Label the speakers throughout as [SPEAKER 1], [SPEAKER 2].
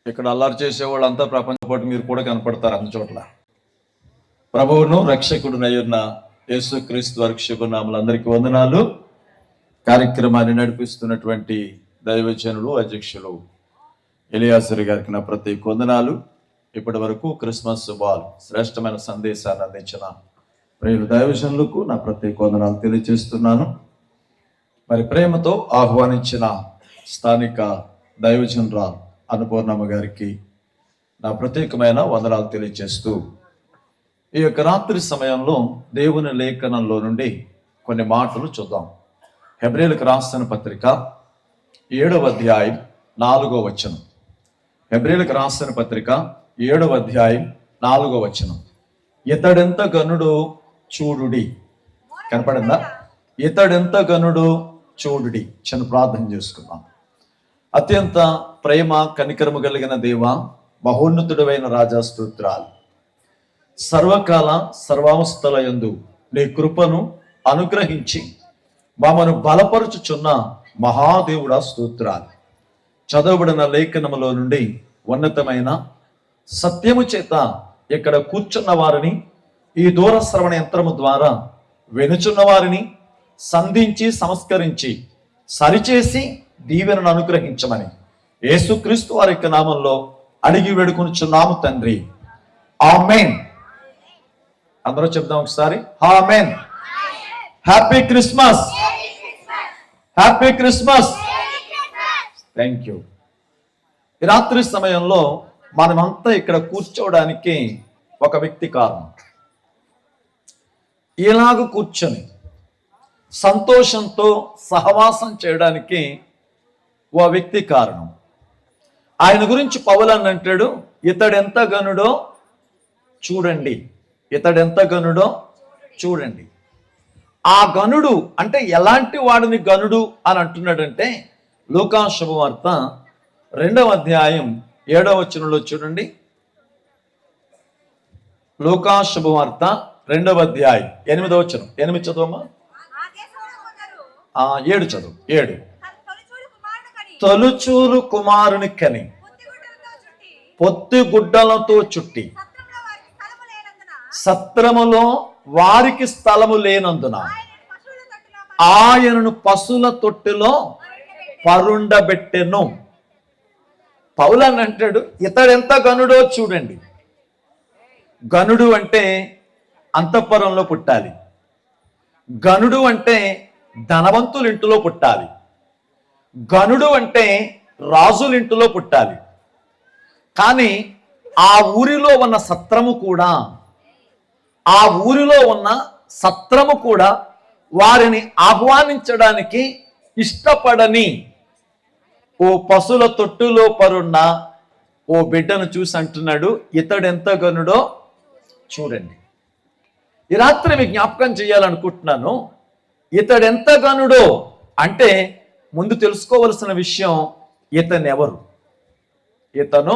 [SPEAKER 1] ఇక్కడ అల్లరి చేసేవాళ్ళంతా ప్రపంచ పాటు మీరు కూడా కనపడతారు అన్ని చోట్ల. ప్రభువును రక్షకుడునయ్యున్న యేసుక్రీస్తు వారి నామములందరికీ వందనాలు. కార్యక్రమాన్ని నడిపిస్తున్నటువంటి దైవజనులు అధ్యక్షులు ఎలియాసరి గారికి నా ప్రత్యేక వందనాలు. ఇప్పటి వరకు క్రిస్మస్ శుభాలు శ్రేష్టమైన సందేశాన్ని అందించిన ప్రియులు దైవజనులకు నా ప్రత్యేక వందనాలు తెలియజేస్తున్నాను. మరి ప్రేమతో ఆహ్వానించిన స్థానిక దైవజనురాలు అన్నపూర్ణమ్మ గారికి నా ప్రత్యేకమైన వందనాలు తెలియజేస్తూ ఈ యొక్క రాత్రి సమయంలో దేవుని లేఖనంలో నుండి కొన్ని మాటలు చూద్దాం. హెబ్రీయులకు రాసిన పత్రిక 7వ అధ్యాయం 4వ వచనం. హెబ్రీయులకు రాసిన పత్రిక 7వ అధ్యాయం 4వ వచనం. ఇతడెంత గనుడో చూడుడి. కనపడిందా? ఇతడెంత గనుడో చూడుడి. చిన్న ప్రార్థన చేసుకుందాం. అత్యంత ప్రేమ కనికరము కలిగిన దేవ, మహోన్నతుడైన రాజా స్తోత్రాలు. సర్వకాల సర్వావస్థల యందు నీ కృపను అనుగ్రహించి మమ్మను బలపరుచుచున్న మహాదేవుడా స్తోత్రాలు. చదవబడిన లేఖనములో నుండి ఉన్నతమైన సత్యము చేత ఇక్కడ కూర్చున్న వారిని, ఈ దూర శ్రవణ యంత్రము ద్వారా వెనుచున్న వారిని సంధించి సంస్కరించి సరిచేసి దీవెనను అనుగ్రహించమని యేసుక్రీస్తు వారి యొక్క నామంలో అడిగి వేడుకొనుచున్నాము తండ్రి, ఆమేన్. అందరూ చెప్దాం ఒకసారి, ఆమేన్. Happy Christmas, happy Christmas. Thank you. ఈ రాత్రి సమయంలో మనమంతా ఇక్కడ కూర్చోవడానికి ఒక వ్యక్తి కారణం. ఇలాగ కూర్చొని సంతోషంతో సహవాసం చేయడానికి ఓ వ్యక్తి కారణం. ఆయన గురించి పౌలు అంటాడు, ఇతడెంత గనుడో చూడండి. ఇతడెంత గనుడో చూడండి. ఆ గనుడు అంటే ఎలాంటి వాడిని గనుడు అని అంటున్నాడంటే, లూకా శుభవార్త 2వ అధ్యాయం 7వ వచనంలో చూడండి. లూకా శుభవార్త 2వ అధ్యాయం 8వ వచనం. 8 చదవమ్మా. 7 చదువు. 7. తొలుచూలు కుమారుని కని పొత్తి గుడ్డలతో చుట్టి సత్రములో వారికి స్థలము లేనందున ఆయనను పశువుల తొట్టిలో పరుండబెట్టెను. పౌలు అని అంటాడు, ఇతడెంత గనుడో చూడండి. గనుడు అంటే అంతఃపురంలో పుట్టాలి. గనుడు అంటే ధనవంతుల ఇంటిలో పుట్టాలి. గనుడు అంటే రాజుల ఇంటిలో పుట్టాలి. కానీ ఆ ఊరిలో ఉన్న సత్రము కూడా, ఆ ఊరిలో ఉన్న సత్రము కూడా వారిని ఆహ్వానించడానికి ఇష్టపడని ఓ పశువుల తొట్టులో పరున్న ఓ బిడ్డను చూసి అంటున్నాడు, ఇతడెంత గనుడో చూడండి. ఈ రాత్రి మీకు జ్ఞాపకం చేయాలనుకుంటున్నాను. ఇతడెంత గనుడో అంటే ముందు తెలుసుకోవలసిన విషయం, ఇతను ఎవరు, ఇతను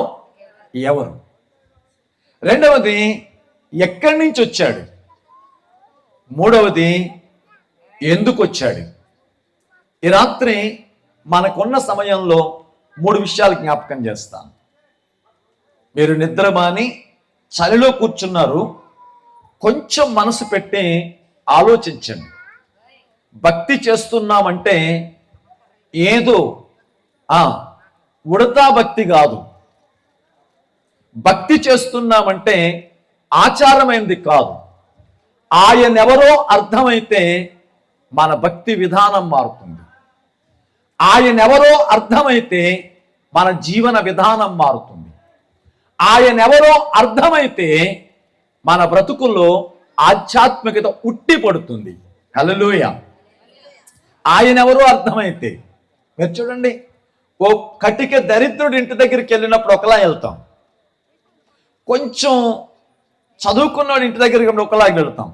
[SPEAKER 1] ఎవరు. రెండవది, ఎక్కడి నుంచి వచ్చాడు. మూడవది, ఎందుకు వచ్చాడు. ఈ రాత్రి మనకున్న సమయంలో 3 విషయాలు జ్ఞాపకం చేస్తాను. మీరు నిద్రమాని చలిలో కూర్చున్నారు, కొంచెం మనసు పెట్టి ఆలోచించండి. భక్తి చేస్తున్నామంటే ఏదో ఉడతా భక్తి కాదు. భక్తి చేస్తున్నామంటే ఆచారమైనది కాదు. ఆయనెవరో అర్థమైతే మన భక్తి విధానం మారుతుంది. ఆయనెవరో అర్థమైతే మన జీవన విధానం మారుతుంది. ఆయనెవరో అర్థమైతే మన బ్రతుకుల్లో ఆధ్యాత్మికత ఉట్టి పడుతుంది. హల్లెలూయా. ఆయనెవరో అర్థమైతే, మీరు చూడండి, ఓ కటిక దరిద్రుడి ఇంటి దగ్గరికి వెళ్ళినప్పుడు ఒకలా వెళ్తాం, కొంచెం చదువుకున్నవాడి ఇంటి దగ్గరికి ఒకలాగా వెళ్తాం,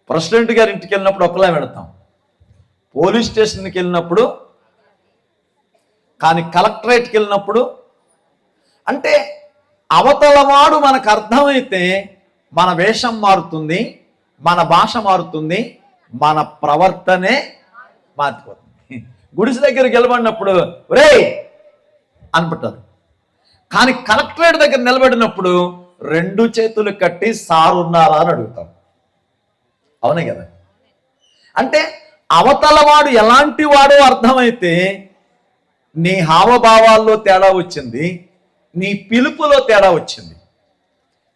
[SPEAKER 1] ప్రెసిడెంట్ గారి ఇంటికి వెళ్ళినప్పుడు ఒకలా వెళతాం, పోలీస్ స్టేషన్కి వెళ్ళినప్పుడు, కానీ కలెక్టరేట్కి వెళ్ళినప్పుడు. అంటే అవతలవాడు మనకు అర్థమైతే మన వేషం మారుతుంది, మన భాష మారుతుంది, మన ప్రవర్తనే మారిపోతుంది. గుడిసె దగ్గరికి వెళ్ళబడినప్పుడు రే అనిపెట్టారు, కానీ కలెక్టరేట్ దగ్గర నిలబడినప్పుడు 2 చేతులు కట్టి సార్ ఉన్నారా అని అడుగుతాం. అవునే కదా? అంటే అవతల వాడు ఎలాంటి వాడో అర్థమైతే నీ హావభావాల్లో తేడా వచ్చింది, నీ పిలుపులో తేడా వచ్చింది.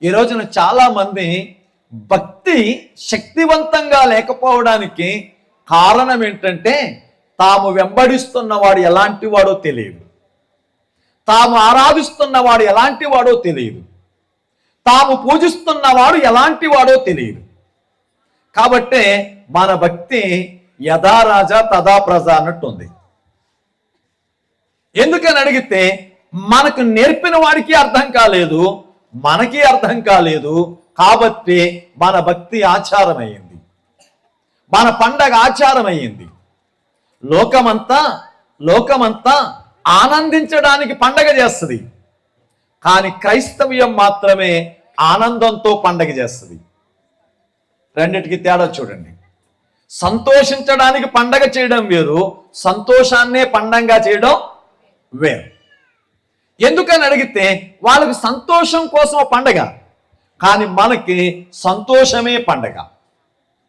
[SPEAKER 1] ఈ రోజున చాలామంది భక్తి శక్తివంతంగా లేకపోవడానికి కారణం ఏంటంటే తాము వెంబడిస్తున్న వాడు ఎలాంటి వాడో తెలియదు, తాము ఆరాధిస్తున్న వాడు ఎలాంటి వాడో తెలియదు, తాము పూజిస్తున్నవాడు ఎలాంటి వాడో తెలియదు. కాబట్టే మన భక్తి యథా రాజా తదా ప్రజ అన్నట్టుంది. ఎందుకని అడిగితే మనకు నేర్పిన వాడికి అర్థం కాలేదు, మనకి అర్థం కాలేదు. కాబట్టి మన భక్తి ఆచారమయ్యింది, మన పండగ ఆచారమయ్యింది. లోకమంతా ఆనందించడానికి పండగ చేస్తుంది, కానీ క్రైస్తవ్యం మాత్రమే ఆనందంతో పండగ చేస్తుంది. రెండిటికి తేడా చూడండి. సంతోషించడానికి పండగ చేయడం వేరు, సంతోషాన్నే పండగగా చేయడం వేరు. ఎందుకని అడిగితే వాళ్ళకి సంతోషం కోసం పండగ, కానీ మనకి సంతోషమే పండగ.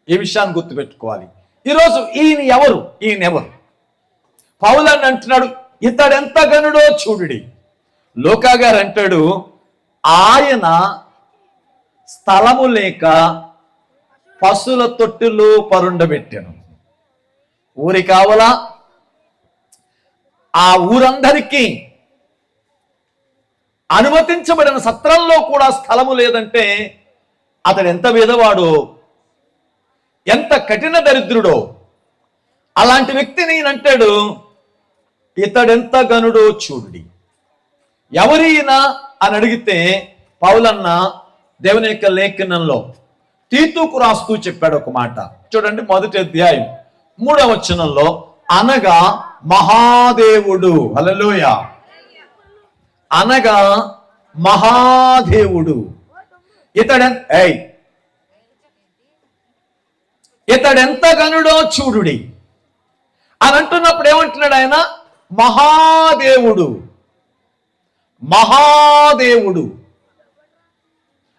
[SPEAKER 1] ఈ విషయాన్ని గుర్తుపెట్టుకోవాలి. ఈరోజు ఈయనెవరు? పౌలని అంటున్నాడు, ఇతడెంత గనుడో చూడుడి. లోకా గారు అంటాడు, ఆయన స్థలము లేక పశువుల తొట్టులు పరుండబెట్టాను. ఊరి కావలా ఆ ఊరందరికీ అనుమతించబడిన సత్రంలో కూడా స్థలము లేదంటే అతడు ఎంత పేదవాడో, ఎంత కఠిన దరిద్రుడో. అలాంటి వ్యక్తి నేనంటాడు, ఇతడెంత గనుడో చూడుడి. ఎవరైనా అని అడిగితే పౌలన్న దేవుని యొక్క లేఖనంలో తీతుకు రాస్తూ చెప్పాడు ఒక మాట. చూడండి, 1వ అధ్యాయం 3వ వచనంలో, అనగా మహాదేవుడు, హల్లెలూయా, అనగా మహాదేవుడు ఇతడెంత గనుడో చూడుడి అని అంటున్నప్పుడు ఏమంటున్నాడు ఆయన? మహాదేవుడు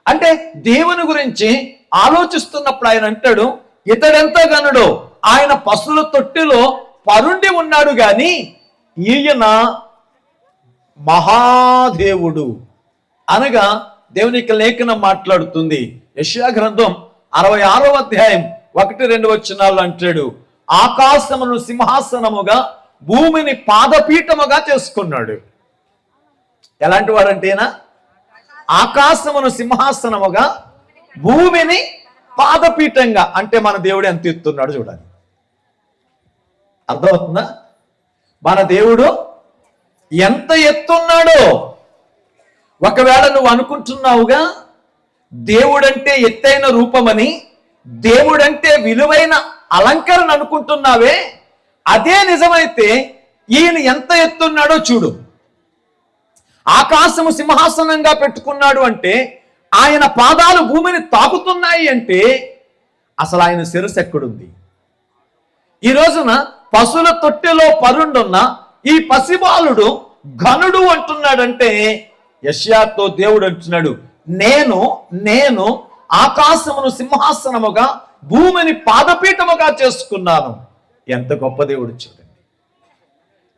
[SPEAKER 1] అంటే దేవుని గురించి ఆలోచిస్తున్నప్పుడు ఆయన అంటాడు, ఇతడెంత గనుడో, ఆయన పశువుల తొట్టిలో పరుండి ఉన్నాడు గాని ఈయన మహాదేవుడు. అనగా దేవుని యొక్క లేఖనం మాట్లాడుతుంది. యెషయా గ్రంథం 66వ అధ్యాయం 1-2 వచనాల్లో అంటాడు, ఆకాశమును సింహాసనముగా భూమిని పాదపీఠముగా చేసుకున్నాడు. ఎలాంటి వాడంటేనా? ఆకాశమును సింహాసనముగా భూమిని పాదపీఠంగా. అంటే మన దేవుడు ఎంత ఎత్తున్నాడు చూడాలి. అర్థమవుతుందా? మన దేవుడు ఎంత ఎత్తున్నాడో. ఒకవేళ నువ్వు అనుకుంటున్నావుగా దేవుడంటే ఎత్తైన రూపమని, దేవుడంటే విలువైన అలంకరణ అనుకుంటున్నావే, అదే నిజమైతే ఈయన ఎంత ఎత్తున్నాడో చూడు. ఆకాశము సింహాసనంగా పెట్టుకున్నాడు అంటే ఆయన పాదాలు భూమిని తాకుతున్నాయి అంటే అసలు ఆయన శిరస్సు ఎక్కడుంది? ఈ రోజున పశువుల తొట్టెలో పరుండున్న ఈ పసిబాలుడు ఘనుడు అంటున్నాడంటే యెషయాతో దేవుడు అంటున్నాడు, నేను ఆకాశమును సింహాసనముగా భూమిని పాదపీఠముగా చేసుకున్నాను. ఎంత గొప్ప దేవుడు చూడండి,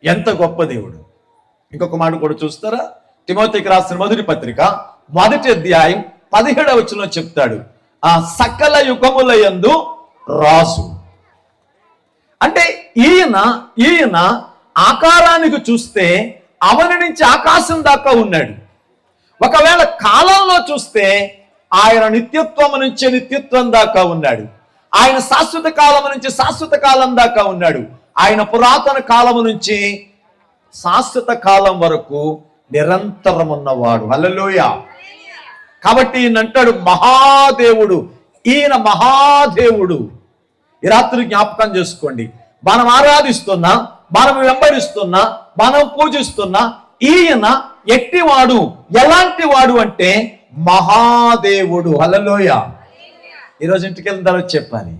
[SPEAKER 1] ఎంత గొప్ప దేవుడు. ఇంకొక మాట కూడా చూస్తారా? తిమోతికి రాసిన 1వ పత్రిక 1వ అధ్యాయం 17వ వచనంలో చెప్తాడు, ఆ సకల యుగములయందు రాజు. అంటే ఈయన ఆకారానికి చూస్తే అవని నుంచి ఆకాశం దాకా ఉన్నాడు. ఒకవేళ కాలంలో చూస్తే ఆయన నిత్యత్వం నుంచి నిత్యత్వం దాకా ఉన్నాడు. ఆయన శాశ్వత కాలం నుంచి శాశ్వత కాలం దాకా ఉన్నాడు. ఆయన పురాతన కాలము నుంచి శాశ్వత కాలం వరకు నిరంతరం ఉన్నవాడు. హల్లెలూయా. కాబట్టి ఈయన అంటాడు మహాదేవుడు. ఈయన మహాదేవుడు. ఈ రాత్రి జ్ఞాపకం చేసుకోండి, మనం ఆరాధిస్తున్నా, మనం వెంబడిస్తున్నా, మనం పూజిస్తున్నా ఈయన ఎట్టివాడు, ఎలాంటి వాడు అంటే మహాదేవుడు. హల్లెలూయా. ఈరోజు ఇంటికి వెళ్ళిన తర్వాత చెప్పాలి,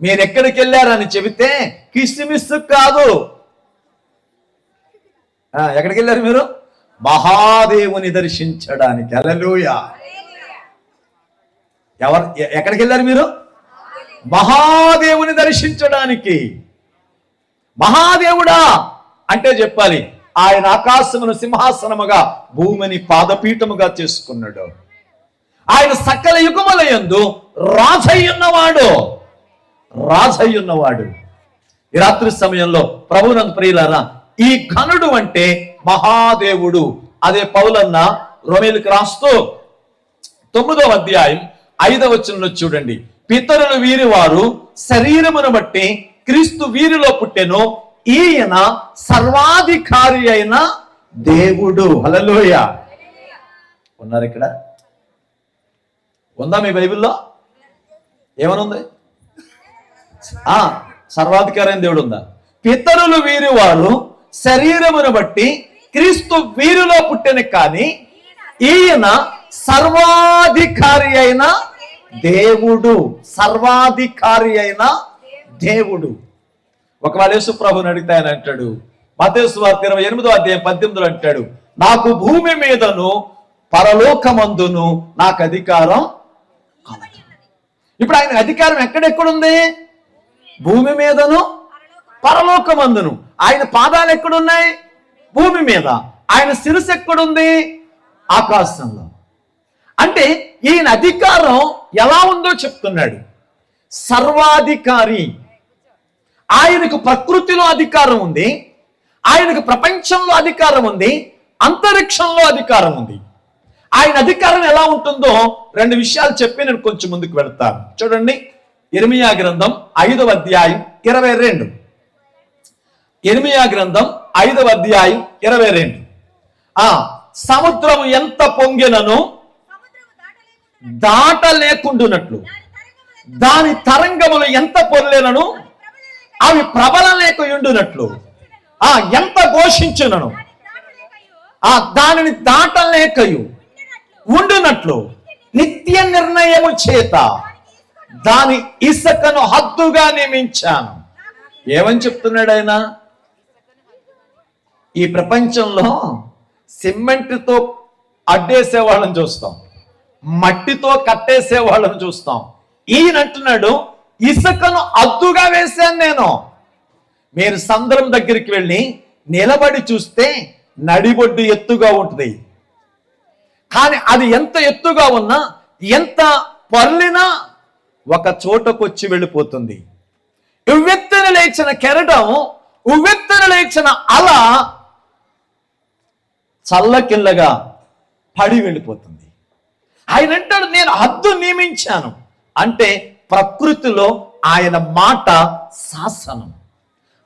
[SPEAKER 1] మీరు ఎక్కడికి వెళ్ళారని చెబితే కిస్మిస్ కాదు. ఎక్కడికి వెళ్ళారు మీరు? మహాదేవుని దర్శించడానికి. హల్లెలూయా. ఎక్కడికి వెళ్ళారు మీరు? మహాదేవుని దర్శించడానికి. మహాదేవుడా అంటే చెప్పాలి, ఆయన ఆకాశమును సింహాసనముగా భూమిని పాదపీఠముగా చేసుకున్నాడు. ఆయన సకల యుగములయందు రాజయ్యున్నవాడు. ఈ రాత్రి సమయంలో ప్రభువునందు ప్రియులారా, ఈ ఘనుడు అంటే మహాదేవుడు. అదే పౌలన్న రోమీయులకు రాస్తూ 9వ అధ్యాయం 5వ వచనంలో చూడండి, పితరులు వీరి వారు శరీరమును బట్టి క్రీస్తు వీరిలో పుట్టెను, ఈయన సర్వాధికారి అయిన దేవుడు. హల్లెలూయా. ఉన్నారు ఇక్కడ? ఉందా మీ బైబిల్లో? ఏమనుంది? సర్వాధికారి అయిన దేవుడు ఉందా? పితరులు వీరి వారు శరీరమును బట్టి క్రీస్తు వీరిలో పుట్టెను, కానీ ఈయన సర్వాధికారి అయిన దేవుడు. సర్వాధికారి అయిన దేవుడు. ఒకవేళ యేసు ప్రభువుని అడిగితే ఆయన అంటాడు, మత్తయి సువార్త 28వ అధ్యాయం 18లో అంటాడు, నాకు భూమి మీదను పరలోకమందును నాకు అధికారం. ఇప్పుడు ఆయన అధికారం ఎక్కడెక్కడుంది? భూమి మీదను పరలోకమందును. ఆయన పాదాలు ఎక్కడున్నాయి? భూమి మీద. ఆయన శిరస్సు ఎక్కడుంది? ఆకాశంలో. అంటే ఈయన అధికారం ఎలా ఉందో చెప్తున్నాడు. సర్వాధికారి. ఆయనకు ప్రకృతిలో అధికారం ఉంది, ఆయనకు ప్రపంచంలో అధికారం ఉంది, అంతరిక్షంలో అధికారం ఉంది. ఆయన అధికారం ఎలా ఉంటుందో 2 విషయాలు చెప్పి నేను కొంచెం ముందుకు వెళ్తాను. చూడండి, యిర్మీయా గ్రంథం 5వ అధ్యాయం 22. యిర్మీయా గ్రంథం 5వ అధ్యాయం 22. సముద్రము ఎంత పొంగినను దాట లేకుండునట్లు, దాని తరంగములు ఎంత పొర్లేనను అవి ప్రబలం లేకుండునట్లు, ఎంత ఘోషించునను దానిని దాటలేకయు ఉండునట్లు నిత్య నిర్ణయము చేత దాని ఇసుకను హద్దుగా నియమించాను. ఏమని చెప్తున్నాడు ఆయన? ఈ ప్రపంచంలో సిమెంట్తో అడ్డేసే వాళ్ళని చూస్తాం, మట్టితో కట్టేసే వాళ్ళని చూస్తాం. ఈయన అంటున్నాడు, ఇసుకను హద్దుగా వేశాను నేను. మీరు సముద్రం దగ్గరికి వెళ్ళి నిలబడి చూస్తే నడిబొడ్డు ఎత్తుగా ఉంటుంది, కానీ అది ఎంత ఎత్తుగా ఉన్నా, ఎంత పొర్లినా ఒక చోటకొచ్చి వెళ్ళిపోతుంది. ఉవ్వెత్తున లేచిన కెరటం, ఉవ్వెత్తున లేచిన అల చల్లకిల్లగా పడి వెళ్ళిపోతుంది. ఆయన అంటాడు, నేను హద్దు నియమించాను. అంటే ప్రకృతిలో ఆయన మాట శాసనం,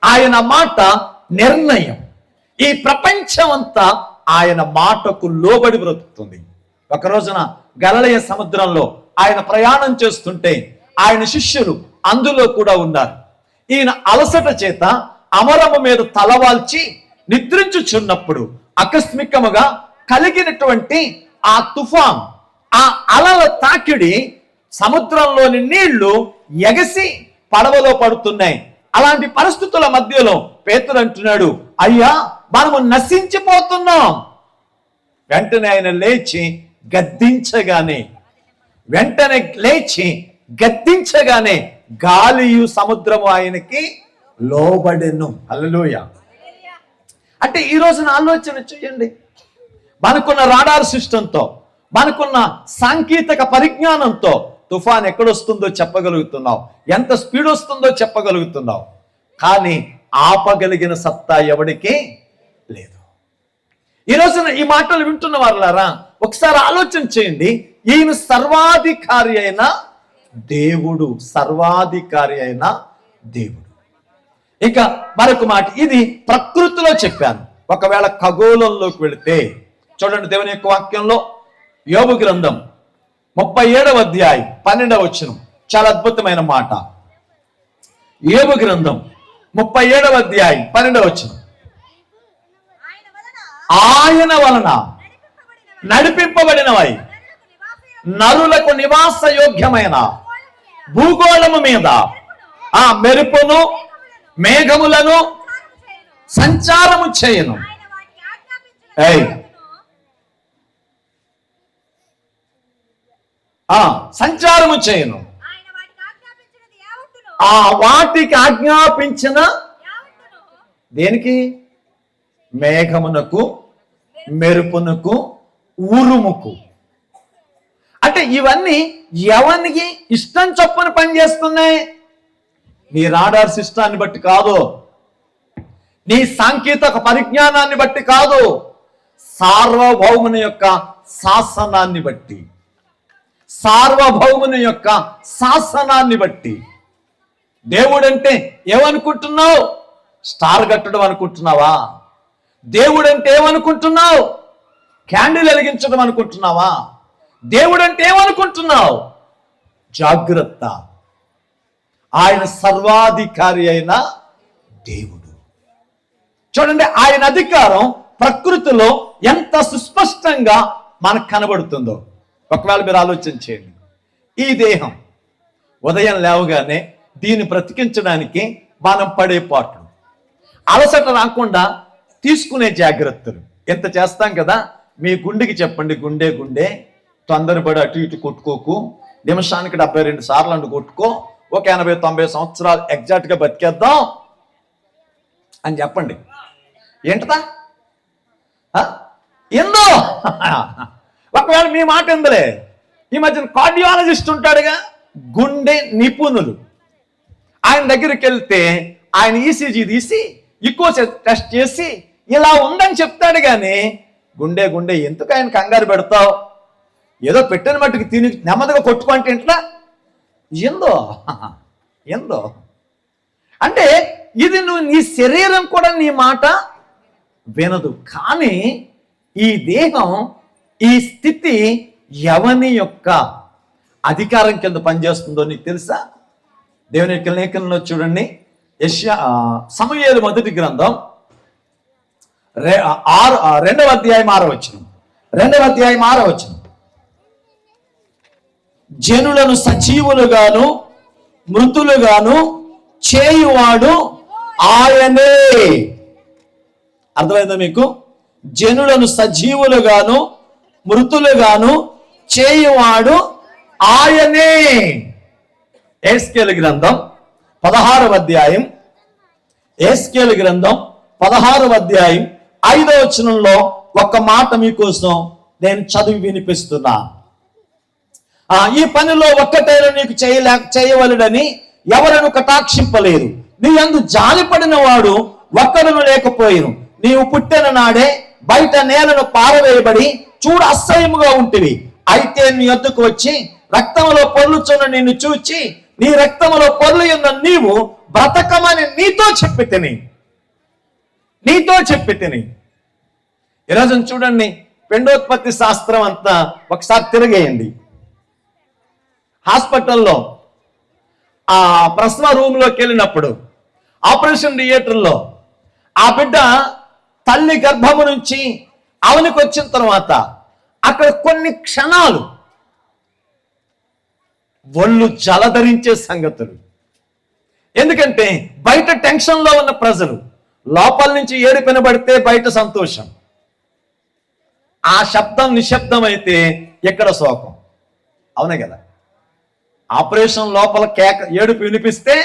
[SPEAKER 1] ఆయన మాట నిర్ణయం. ఈ ప్రపంచం అంతా ఆయన మాటకు లోబడి బ్రతుకుతుంది. ఒక రోజున గలిలయ సముద్రంలో ఆయన ప్రయాణం చేస్తుంటే ఆయన శిష్యులు అందులో కూడా ఉన్నారు. ఈయన అలసట చేత అమరము మీద తలవాల్చి నిద్రించుచున్నప్పుడు ఆకస్మికముగా కలిగినటువంటి ఆ తుఫాన్, ఆ అలల తాకిడి సముద్రంలోని నీళ్లు ఎగసి పడవలో పడుతున్నాయి. అలాంటి పరిస్థితుల మధ్యలో పేతురు అంటున్నాడు, అయ్యా మనము నశించిపోతున్నాం. వెంటనే ఆయన లేచి గద్దించగానే గాలియు సముద్రము ఆయనకి లోబడెను. హల్లెలూయా. అంటే ఈ రోజున ఆలోచన చేయండి, మనకున్న రాడార్ సిస్టంతో, మనకున్న సాంకేతిక పరిజ్ఞానంతో తుఫాన్ ఎక్కడొస్తుందో చెప్పగలుగుతున్నావు, ఎంత స్పీడ్ వస్తుందో చెప్పగలుగుతున్నావు, కానీ ఆపగలిగిన సత్తా ఎవడికి లేదు. ఈ రోజున ఈ మాటలు వింటున్న వారులారా, ఒకసారి ఆలోచన చేయండి. ఈయన సర్వాధికారి అయిన దేవుడు, సర్వాధికారి అయిన దేవుడు. ఇక మరొక మాట, ఇది ప్రకృతిలో చెప్పాను. ఒకవేళ ఖగోళంలోకి వెళితే చూడండి, దేవుని యొక్క వాక్యంలో యోబు గ్రంథం 37వ అధ్యాయం 12వ వచనం, చాలా అద్భుతమైన మాట. యోబు గ్రంథం 37వ అధ్యాయం 12వ వచనం, ఆయన వలన నడిపింపబడినవై నరులకు నివాస యోగ్యమైన భూగోళము మీద ఆ మెరుపును మేఘములను సంచారము చేయను. సంచారము చేయను. ఆ వాటికి ఆజ్ఞాపించిన దేనికి? మేఘమునకు, మెరుపునకు, ఉరుముకు. అంటే ఇవన్నీ ఎవరికి ఇష్టం చొప్పున పనిచేస్తున్నాయి? నీ రాడార్ సిస్టాన్ని బట్టి కాదు, నీ సాంకేతిక పరిజ్ఞానాన్ని బట్టి కాదు, సార్వభౌముని యొక్క శాసనాన్ని బట్టి, సార్వభౌముని యొక్క శాసనాన్ని బట్టి. దేవుడంటే ఏమనుకుంటున్నావు? స్టార్ కట్టడం అనుకుంటున్నావా? దేవుడంటే ఏమనుకుంటున్నావు? క్యాండిల్ వెలిగించడం అనుకుంటున్నావా? దేవుడంటే ఏమనుకుంటున్నావు? జాగ్రత్త, ఆయన సర్వాధికారి అయిన దేవుడు. చూడండి, ఆయన అధికారం ప్రకృతిలో ఎంత సుస్పష్టంగా మనకు కనబడుతుందో. ఒకవేళ మీరు ఆలోచన చేయండి. ఈ దేహం ఉదయం లేవగానే దీన్ని బ్రతికించడానికి మనం పడే పాటలు, అలసట రాకుండా తీసుకునే జాగ్రత్తలు ఎంత చేస్తాం కదా. మీ గుండెకి చెప్పండి, గుండె గుండె తొందరపడి అటు ఇటు కొట్టుకోకు, నిమిషానికి 72 సార్లు అంటూ కొట్టుకో, ఒక 80-90 సంవత్సరాలు ఎగ్జాక్ట్గా బతికేద్దాం అని చెప్పండి. ఏంటదా ఎందో ఒకవేళ మీ మాట ఎందులే. ఈ మధ్యన కార్డియాలజిస్ట్ ఉంటాడుగా, గుండె నిపుణులు, ఆయన దగ్గరికి వెళ్తే ఆయన ఈసీజీ తీసి ఈకో టెస్ట్ చేసి ఇలా ఉందని చెప్తాడు. కానీ గుండె గుండె ఎందుకు ఆయన కంగారు పెడతావు? ఏదో పెట్టిన మట్టుకు తిని నెమ్మదిగా కొట్టుకుంటే ఇంట్లో ఎందో ఎందో. అంటే ఇది నువ్వు, నీ శరీరం కూడా నీ మాట వినదు. కానీ ఈ దేహం, ఈ స్థితి ఎవని యొక్క అధికారం కింద పనిచేస్తుందో నీకు తెలుసా? దేవుని యొక్క లేఖనంలో చూడండి, సమూయేలు మొదటి గ్రంథం 2వ అధ్యాయం 6వ వచనం. 2వ అధ్యాయం 6వ వచనం. జనులను సజీవులుగాను మృతులుగాను చేయువాడు ఆయనే. అర్థమైందా మీకు? జనులను సజీవులుగాను మృతులుగాను చేయువాడు ఆయనే. ఎహెజ్కేలు గ్రంథం 16వ అధ్యాయం, ఎహెజ్కేలు గ్రంథం 16వ అధ్యాయం 5వ వచనంలో ఒక మాట మీకోసం నేను చదివి వినిపిస్తున్నా. ఈ పనిలో ఒక్కటైనా నీకు చేయవలెనని ఎవరను కటాక్షింపలేదు. నీ యందు జాలిపడిన వాడు ఒక్కడును లేకపోయిను. నీవు పుట్టిన నాడే బయట నేలను పారవేయబడి చూడ అసహ్యముగా ఉంటివి. అయితే నీ వద్దకు వచ్చి రక్తములో పొర్లుచున్న నిన్ను చూచి, నీ రక్తములో పొర్లు ఉన్న నీవు బ్రతకమని నీతో చెప్పి తిని. ఈరోజు చూడండి, పిండోత్పత్తి శాస్త్రం అంతా ఒకసారి తిరిగేయండి. హాస్పిటల్లో ఆ ప్రసవ రూమ్లోకి వెళ్ళినప్పుడు, ఆపరేషన్ థియేటర్లో ఆ బిడ్డ తల్లి గర్భము నుంచి అవనికి వచ్చిన తర్వాత అక్కడ కొన్ని క్షణాలు ఒళ్ళు జలధరించే సంగతులు. ఎందుకంటే బయట టెన్షన్లో ఉన్న ప్రజలు, లోపల నుంచి ఏడుపు వినబడితే బయట సంతోషం. ఆ శబ్దం నిశ్శబ్దం అయితే ఎక్కడ శోకం. అవునే కదా? ఆపరేషన్ లోపల కేక ఏడుపు వినిపిస్తే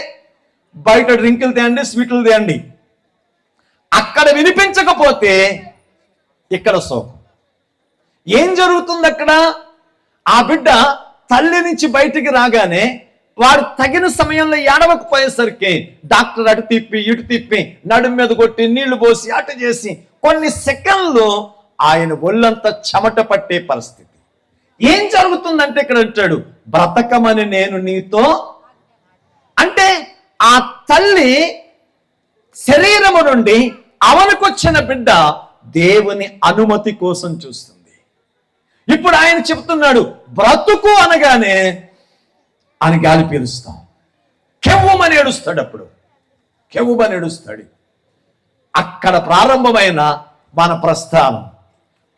[SPEAKER 1] బయట డ్రింకులు తేండి, స్వీట్లు తేండి. అక్కడ వినిపించకపోతే ఇక్కడ శోకం. ఏం జరుగుతుంది అక్కడ? ఆ బిడ్డ తల్లి నుంచి బయటికి రాగానే వాడు తగిన సమయంలో ఏడవకపోయేసరికి డాక్టర్ అటు తిప్పి ఇటు తిప్పి నడుము మీద కొట్టి నీళ్లు పోసి అటు చేసి కొన్ని సెకండ్లు ఆయన ఒళ్ళంతా చెమట పట్టే పరిస్థితి. ఏం జరుగుతుందంటే ఇక్కడ అంటాడు, బ్రతకమని నేను నీతో. అంటే ఆ తల్లి శరీరము నుండి అవనకొచ్చిన బిడ్డ దేవుని అనుమతి కోసం చూస్తుంది. ఇప్పుడు ఆయన చెప్తున్నాడు, బ్రతుకు అనగానే అని గాలి పీలుస్తాం, కెవ్వుమని ఏడుస్తాడు. అప్పుడు కెవ్వుమని ఏడుస్తాడు. అక్కడ ప్రారంభమైన మన ప్రస్థానం,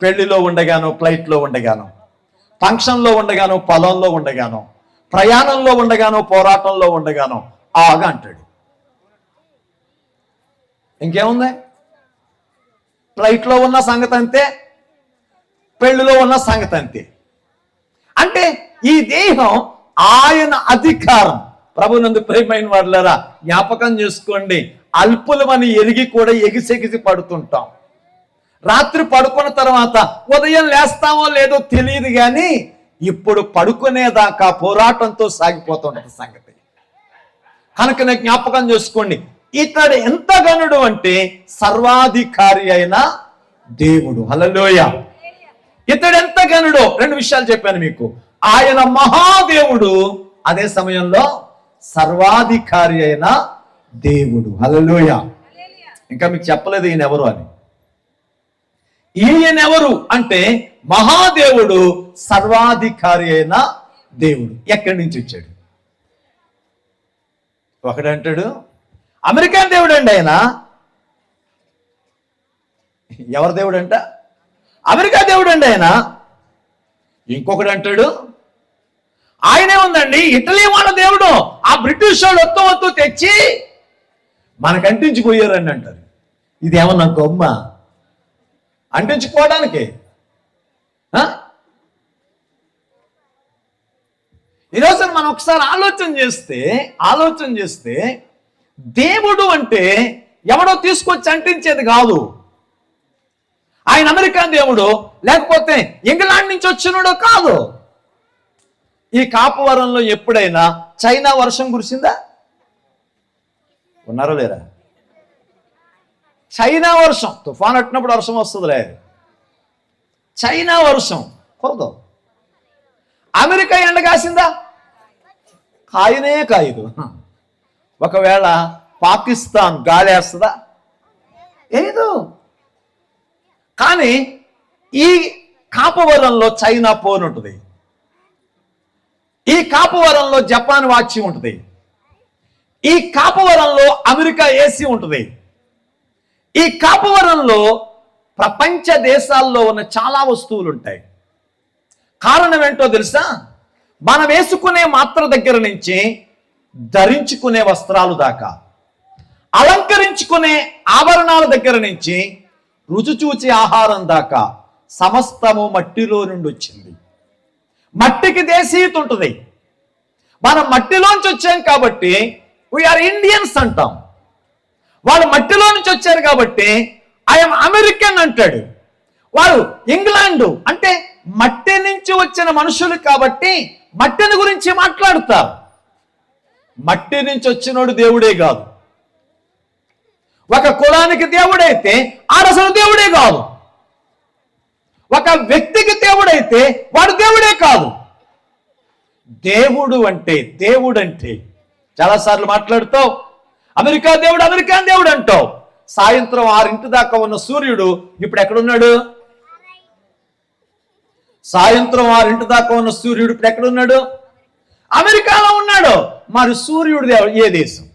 [SPEAKER 1] పెళ్లిలో ఉండగాను, ఫ్లైట్లో ఉండగాను, ఫంక్షన్లో ఉండగాను, పొలంలో ఉండగాను, ప్రయాణంలో ఉండగాను, పోరాటంలో ఉండగాను ఆగా అంటాడు. ఇంకేముంది? ఫ్లైట్లో ఉన్న సంగతి అంతే, పెళ్లిలో ఉన్న సంగతి అంతే. అంటే ఈ దేహం ఆయన అధికారం. ప్రభునందు ప్రియమైన వాళ్ళారా, జ్ఞాపకం చేసుకోండి, అల్పులమని ఎరిగి కూడా ఎగిసెగిసి పడుతుంటాం. రాత్రి పడుకున్న తర్వాత ఉదయం లేస్తామో లేదో తెలియదు, కానీ ఇప్పుడు పడుకునేదాకా పోరాటంతో సాగిపోతున్నది సంగతి. కనుక జ్ఞాపకం చేసుకోండి, ఇతడు ఎంత గనుడు అంటే సర్వాధికారి అయిన దేవుడు. హల్లెలూయా. ఇతడు ఎంత గనుడో రెండు విషయాలు చెప్పాను మీకు. ఆయన మహాదేవుడు, అదే సమయంలో సర్వాధికారి అయిన దేవుడు. హల్లెలూయా. ఇంకా మీకు చెప్పలేదు ఈయన ఎవరు అని. ఈయనెవరు అంటే మహాదేవుడు, సర్వాధికారి అయిన దేవుడు. ఎక్కడి నుంచి వచ్చాడు? ఒకడంటాడు అమెరికన్ దేవుడు అండి ఆయన. ఎవరి దేవుడు అంట? అమెరికా దేవుడు అండి ఆయన. ఇంకొకడు అంటాడు ఆయనే ఉందండి ఇటలీ వాళ్ళ దేవుడు, ఆ బ్రిటిష్ వాళ్ళు వత్తు తెచ్చి మనకు అంటించిపోయారండి అంటారు. ఇది ఏమన్నా గొమ్మ అంటించుకోవడానికి? ఈరోజు మనం ఒకసారి ఆలోచన చేస్తే దేవుడు అంటే ఎవడో తీసుకొచ్చి అంటించేది కాదు. ఆయన అమెరికా దేవుడు, లేకపోతే ఇంగ్లాండ్ నుంచి వచ్చినోడో కాదు. ఈ కాపువరంలో ఎప్పుడైనా చైనా వర్షం కురిసిందా? ఉన్నారో లేరా? చైనా వర్షం, తుఫాన్ వచ్చినప్పుడు వర్షం వస్తుందిలే. చైనా వర్షం కురదు. అమెరికా ఎండ కాసిందా? కాయనే కాయదు. ఒకవేళ పాకిస్తాన్ గాలేస్తుందా? ఏదో. కానీ ఈ కాపువరంలో చైనా పోన్ ఉంటుంది, ఈ కాపువరంలో జపాన్ వాచి ఉంటుంది, ఈ కాపువరంలో అమెరికా ఏసీ ఉంటుంది, ఈ కాపువరంలో ప్రపంచ దేశాల్లో ఉన్న చాలా వస్తువులు ఉంటాయి. కారణం ఏంటో తెలుసా? మనం వేసుకునే మాత్ర దగ్గర నుంచి ధరించుకునే వస్త్రాలు దాకా, అలంకరించుకునే ఆభరణాల దగ్గర నుంచి రుచి చూచే ఆహారం దాకా సమస్తము మట్టిలో నుండి వచ్చింది. మట్టికి దేశీయత ఉంటుంది. మనం మట్టిలోంచి వచ్చాం కాబట్టి వీఆర్ ఇండియన్స్ అంటాం. వాళ్ళు మట్టిలో నుంచి వచ్చారు కాబట్టి ఐఎమ్ అమెరికన్ అంటాడు. వారు ఇంగ్లాండు అంటే మట్టి నుంచి వచ్చిన మనుషులు కాబట్టి మట్టిని గురించి మాట్లాడతారు. మట్టి నుంచి వచ్చినోడు దేవుడే కాదు. ఒక కులానికి దేవుడైతే అసలు దేవుడే కాదు. ఒక వ్యక్తికి దేవుడైతే వాడు దేవుడే కాదు. దేవుడు అంటే చాలాసార్లు మాట్లాడుతావు అమెరికా దేవుడు, అమెరికన్ దేవుడు అంటావు. సాయంత్రం 6 దాకా ఉన్న సూర్యుడు ఇప్పుడు ఎక్కడున్నాడు? సాయంత్రం 6 దాకా ఉన్న సూర్యుడు ఇప్పుడు ఎక్కడున్నాడు? అమెరికాలో ఉన్నాడు. మరి సూర్యుడు ఏ దేశం?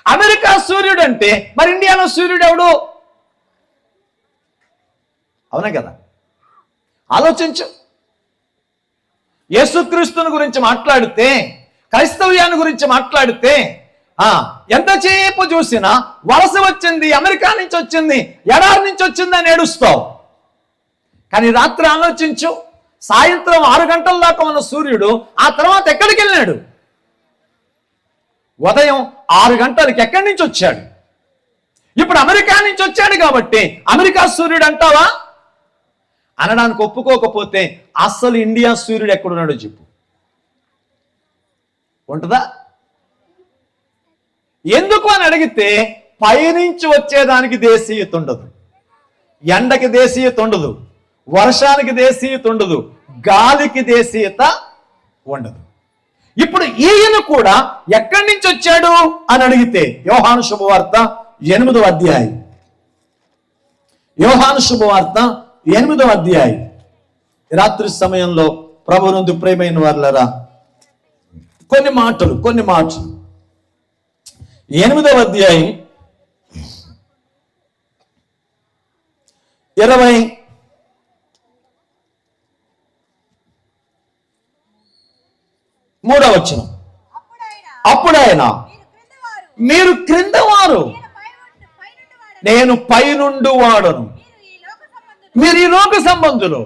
[SPEAKER 1] అమెరికా సూర్యుడు అంటే మరి ఇండియాలో సూర్యుడు ఎవడు? అవునా కదా? ఆలోచించు. యేసుక్రీస్తుని గురించి మాట్లాడితే, క్రైస్తవ్యాన్ని గురించి మాట్లాడితే ఎంతసేపు చూసినా వలస వచ్చింది, అమెరికా నుంచి వచ్చింది, ఎడారి నుంచి వచ్చింది అని ఏడుస్తావు. కానీ రాత్రి ఆలోచించు, సాయంత్రం 6 గంటల దాకా ఉన్న సూర్యుడు ఆ తర్వాత ఎక్కడికి వెళ్ళాడు? ఉదయం 6 గంటలకి ఎక్కడి నుంచి వచ్చాడు? ఇప్పుడు అమెరికా నుంచి వచ్చాడు కాబట్టి అమెరికా సూర్యుడు అంటావా? అనడానికి ఒప్పుకోకపోతే అసలు ఇండియా సూర్యుడు ఎక్కడున్నాడో చెప్పు. ఉంటుందా? ఎందుకు అని అడిగితే పైనుంచి వచ్చేదానికి దేశీయత ఉండదు, ఎండకి దేశీయత ఉండదు, వర్షానికి దేశీయత ఉండదు, గాలికి దేశీయత ఉండదు. ఇప్పుడు ఈయన కూడా ఎక్కడి నుంచి వచ్చాడు అని అడిగితే యోహాను శుభవార్త 8వ అధ్యాయం, యోహాను శుభవార్త 8వ అధ్యాయం. రాత్రి సమయంలో ప్రభువునందు ప్రియమైన వారలారా కొన్ని మాటలు 8వ అధ్యాయం 23వ వచనం. అప్పుడు ఆయన మీరు క్రిందవారు, నేను పైనుండి వాడను. మీరు ఈ లోక సంబంధులు,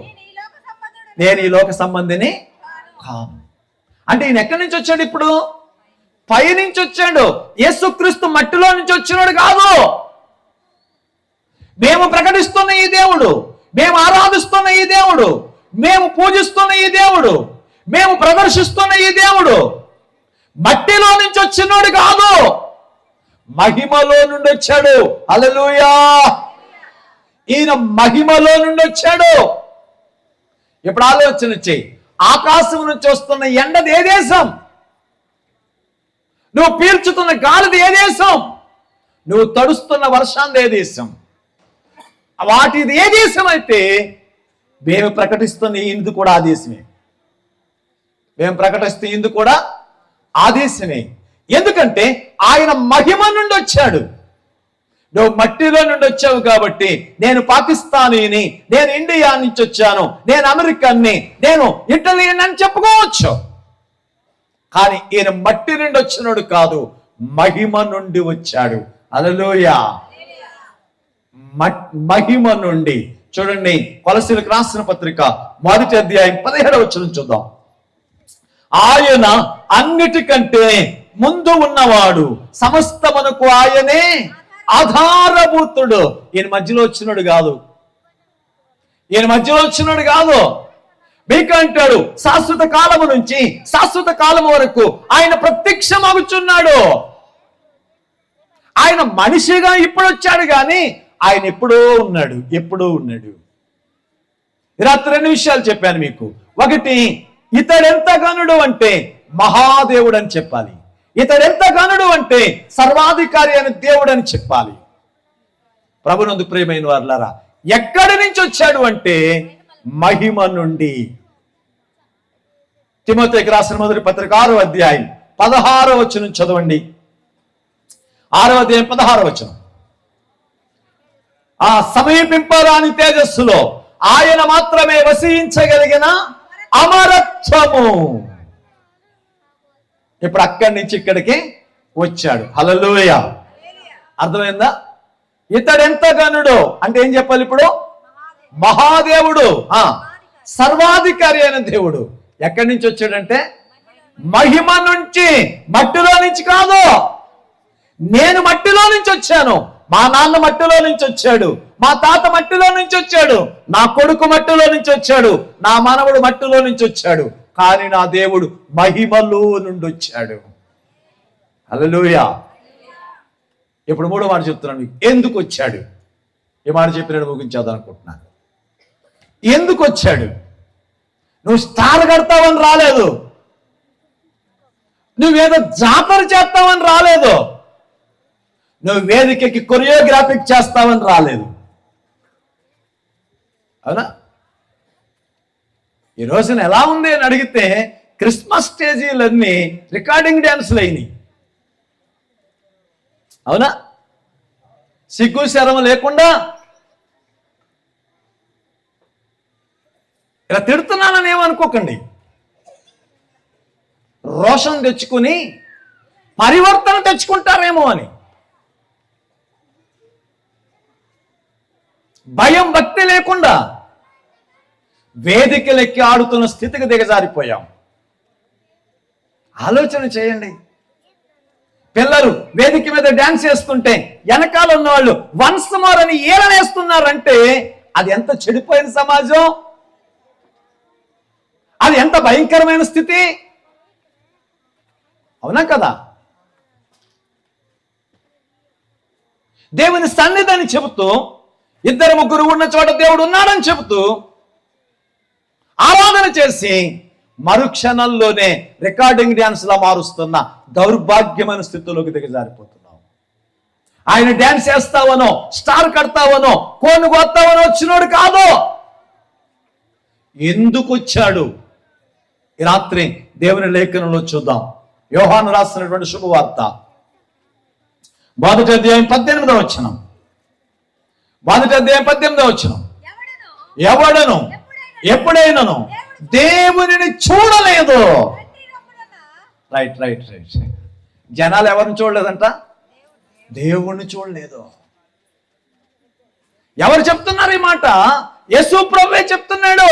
[SPEAKER 1] నేను ఈ లోక సంబంధిని కాను. అంటే ఈయన ఎక్కడి నుంచి వచ్చాడు? ఇప్పుడు పై నుంచి వచ్చాడు. యేసుక్రీస్తు మట్టిలో నుంచి వచ్చినాడు కాదు. మేము ప్రకటిస్తున్న ఈ దేవుడు, మేము ఆరాధిస్తున్న ఈ దేవుడు, మేము పూజిస్తున్న ఈ దేవుడు, మేము ప్రదర్శిస్తున్న ఈ దేవుడు మట్టిలో నుంచి వచ్చినోడు కాదు, మహిమలో నుండి వచ్చాడు. హల్లెలూయా! ఈయన మహిమలో నుండి వచ్చాడు. ఇప్పుడు ఆలోచన చెయ్యి, ఆకాశం నుంచి వస్తున్న ఎండది ఏ దేశం? నువ్వు పీల్చుతున్న గాలిది ఏ దేశం? నువ్వు తడుస్తున్న వర్షాన్ని ఏ దేశం? వాటిది ఏ దేశం అయితే మేము ప్రకటిస్తున్న ఇందు కూడా ఆ దేశమే. మేము ప్రకటిస్తున్న ఇందు కూడా ఆ దేశమే. ఎందుకంటే ఆయన మహిమ నుండి వచ్చాడు. నువ్వు మట్టిలో నుండి వచ్చావు కాబట్టి నేను పాకిస్తానీని, నేను ఇండియా నుంచి వచ్చాను, నేను అమెరికన్ని, నేను ఇటలియన్ అని చెప్పుకోవచ్చు. కానీ ఈయన మట్టి నుండి వచ్చినాడు కాదు, మహిమ నుండి వచ్చాడు. హల్లెలూయా! మహిమ నుండి. చూడండి, కొలసీలకు రాసిన పత్రిక 1వ అధ్యాయం 17వ వచనం చూద్దాం. ఆయన అన్నిటికంటే ముందు ఉన్నవాడు, సమస్తమునకు ఆయనే ఆధారభూతుడు. ఈయన మధ్యలో వచ్చినాడు కాదు, ఈయన మధ్యలో వచ్చినాడు కాదు. మీకు అంటాడు, శాశ్వత కాలము నుంచి శాశ్వత కాలము వరకు ఆయన ప్రత్యక్షమగుచున్నాడు. ఆయన మనిషిగా ఇప్పుడు వచ్చాడు కానీ ఆయన ఎప్పుడో ఉన్నాడు, ఎప్పుడో ఉన్నాడు. రాత్రి 2 విషయాలు చెప్పాను మీకు. ఒకటి, ఇతడెంత గనుడు అంటే మహాదేవుడు అని చెప్పాలి. ఇతడెంత గనుడు అంటే సర్వాధికారి అని దేవుడు అని చెప్పాలి. ప్రభునందు ప్రియమైన వారులారా, ఎక్కడి నుంచి వచ్చాడు అంటే మహిమ నుండి. తిమోతికి రాసిన మొదటి పత్రిక 6వ అధ్యాయం 16వ వచనం చదవండి. 6వ అధ్యాయం 16వ వచనం. ఆ సమీపింపరాని తేజస్సులో ఆయన మాత్రమే వసించగలిగిన అమరత్వము. ఇప్పుడు అక్కడి నుంచి ఇక్కడికి వచ్చాడు. హల్లెలూయా! అర్థమైందా? ఇతడెంత గనుడు అంటే ఏం చెప్పాలి? ఇప్పుడు మహాదేవుడు, సర్వాధికారి అయిన దేవుడు. ఎక్కడి నుంచి వచ్చాడంటే మహిమ నుంచి, మట్టిలో నుంచి కాదు. నేను మట్టిలో నుంచి వచ్చాను, మా నాన్న మట్టిలో నుంచి వచ్చాడు, మా తాత మట్టిలో నుంచి వచ్చాడు, నా కొడుకు మట్టిలో నుంచి వచ్చాడు, నా మనవడు మట్టిలో నుంచి వచ్చాడు. కానీ నా దేవుడు మహిమలో నుండి వచ్చాడు. హల్లెలూయా! ఇప్పుడు 3వ మాట చెప్తున్నాను మీకు. ఎందుకు వచ్చాడు? ఈ మాట చెప్పి నేను ముగించేద్దామనుకుంటున్నాను. ఎందుకు వచ్చాడు? నువ్వు స్టార్ కడతావని రాలేదు, నువ్వేదో జాతర చేస్తావని రాలేదు, నువ్వు వేదికకి కొరియోగ్రాఫిక్ చేస్తావని రాలేదు. అవునా? ఈ రోజున ఎలా ఉంది అని అడిగితే క్రిస్మస్ స్టేజీలన్నీ రికార్డింగ్ డ్యాన్సులు అయినాయి. అవునా? సిగ్గు శరం లేకుండా. ఇలా తిడుతున్నానని ఏమనుకోకండి. రోషం తెచ్చుకుని పరివర్తన తెచ్చుకుంటారేమో అని, భయం భక్తి లేకుండా వేదికలెక్కి ఆడుతున్న స్థితికి దిగజారిపోయాం. ఆలోచన చేయండి. పిల్లలు వేదిక మీద డాన్స్ చేస్తుంటే వెనకాల ఉన్న వాళ్ళు వన్స్ మోర్ అని ఏలనేస్తున్నారంటే అది ఎంత చెడిపోయిన సమాజం, అది ఎంత భయంకరమైన స్థితి. అవునా కదా? దేవుని సన్నిధిని చెబుతూ, 2-3 ఉన్న చోట దేవుడు ఉన్నాడని చెబుతూ ఆరాధన చేసి మరుక్షణంలోనే రికార్డింగ్ డ్యాన్స్ లా మారుస్తున్న దౌర్భాగ్యమైన స్థితిలోకి దిగజారిపోతున్నాం. ఆయన డ్యాన్స్ చేస్తావనో, స్టార్ కడతావనో, కోను కొత్తావనో వచ్చినోడు కాదు. ఎందుకు వచ్చాడు? ఈ రాత్రి దేవుని లేఖనంలో చూద్దాం. యోహాను రాసినటువంటి శుభవార్త 1వ అధ్యాయం 18వ వచనం. 1వ అధ్యాయం 18వ వచనం. ఎవడను ఎప్పుడైనాను దేవునిని చూడలేదు. Right right right. జనాలు ఎవరిని చూడలేదంట? దేవుణ్ణి చూడలేదు. ఎవరు చెప్తున్నారు ఈ మాట? యేసు ప్రభువే చెప్తున్నాడు.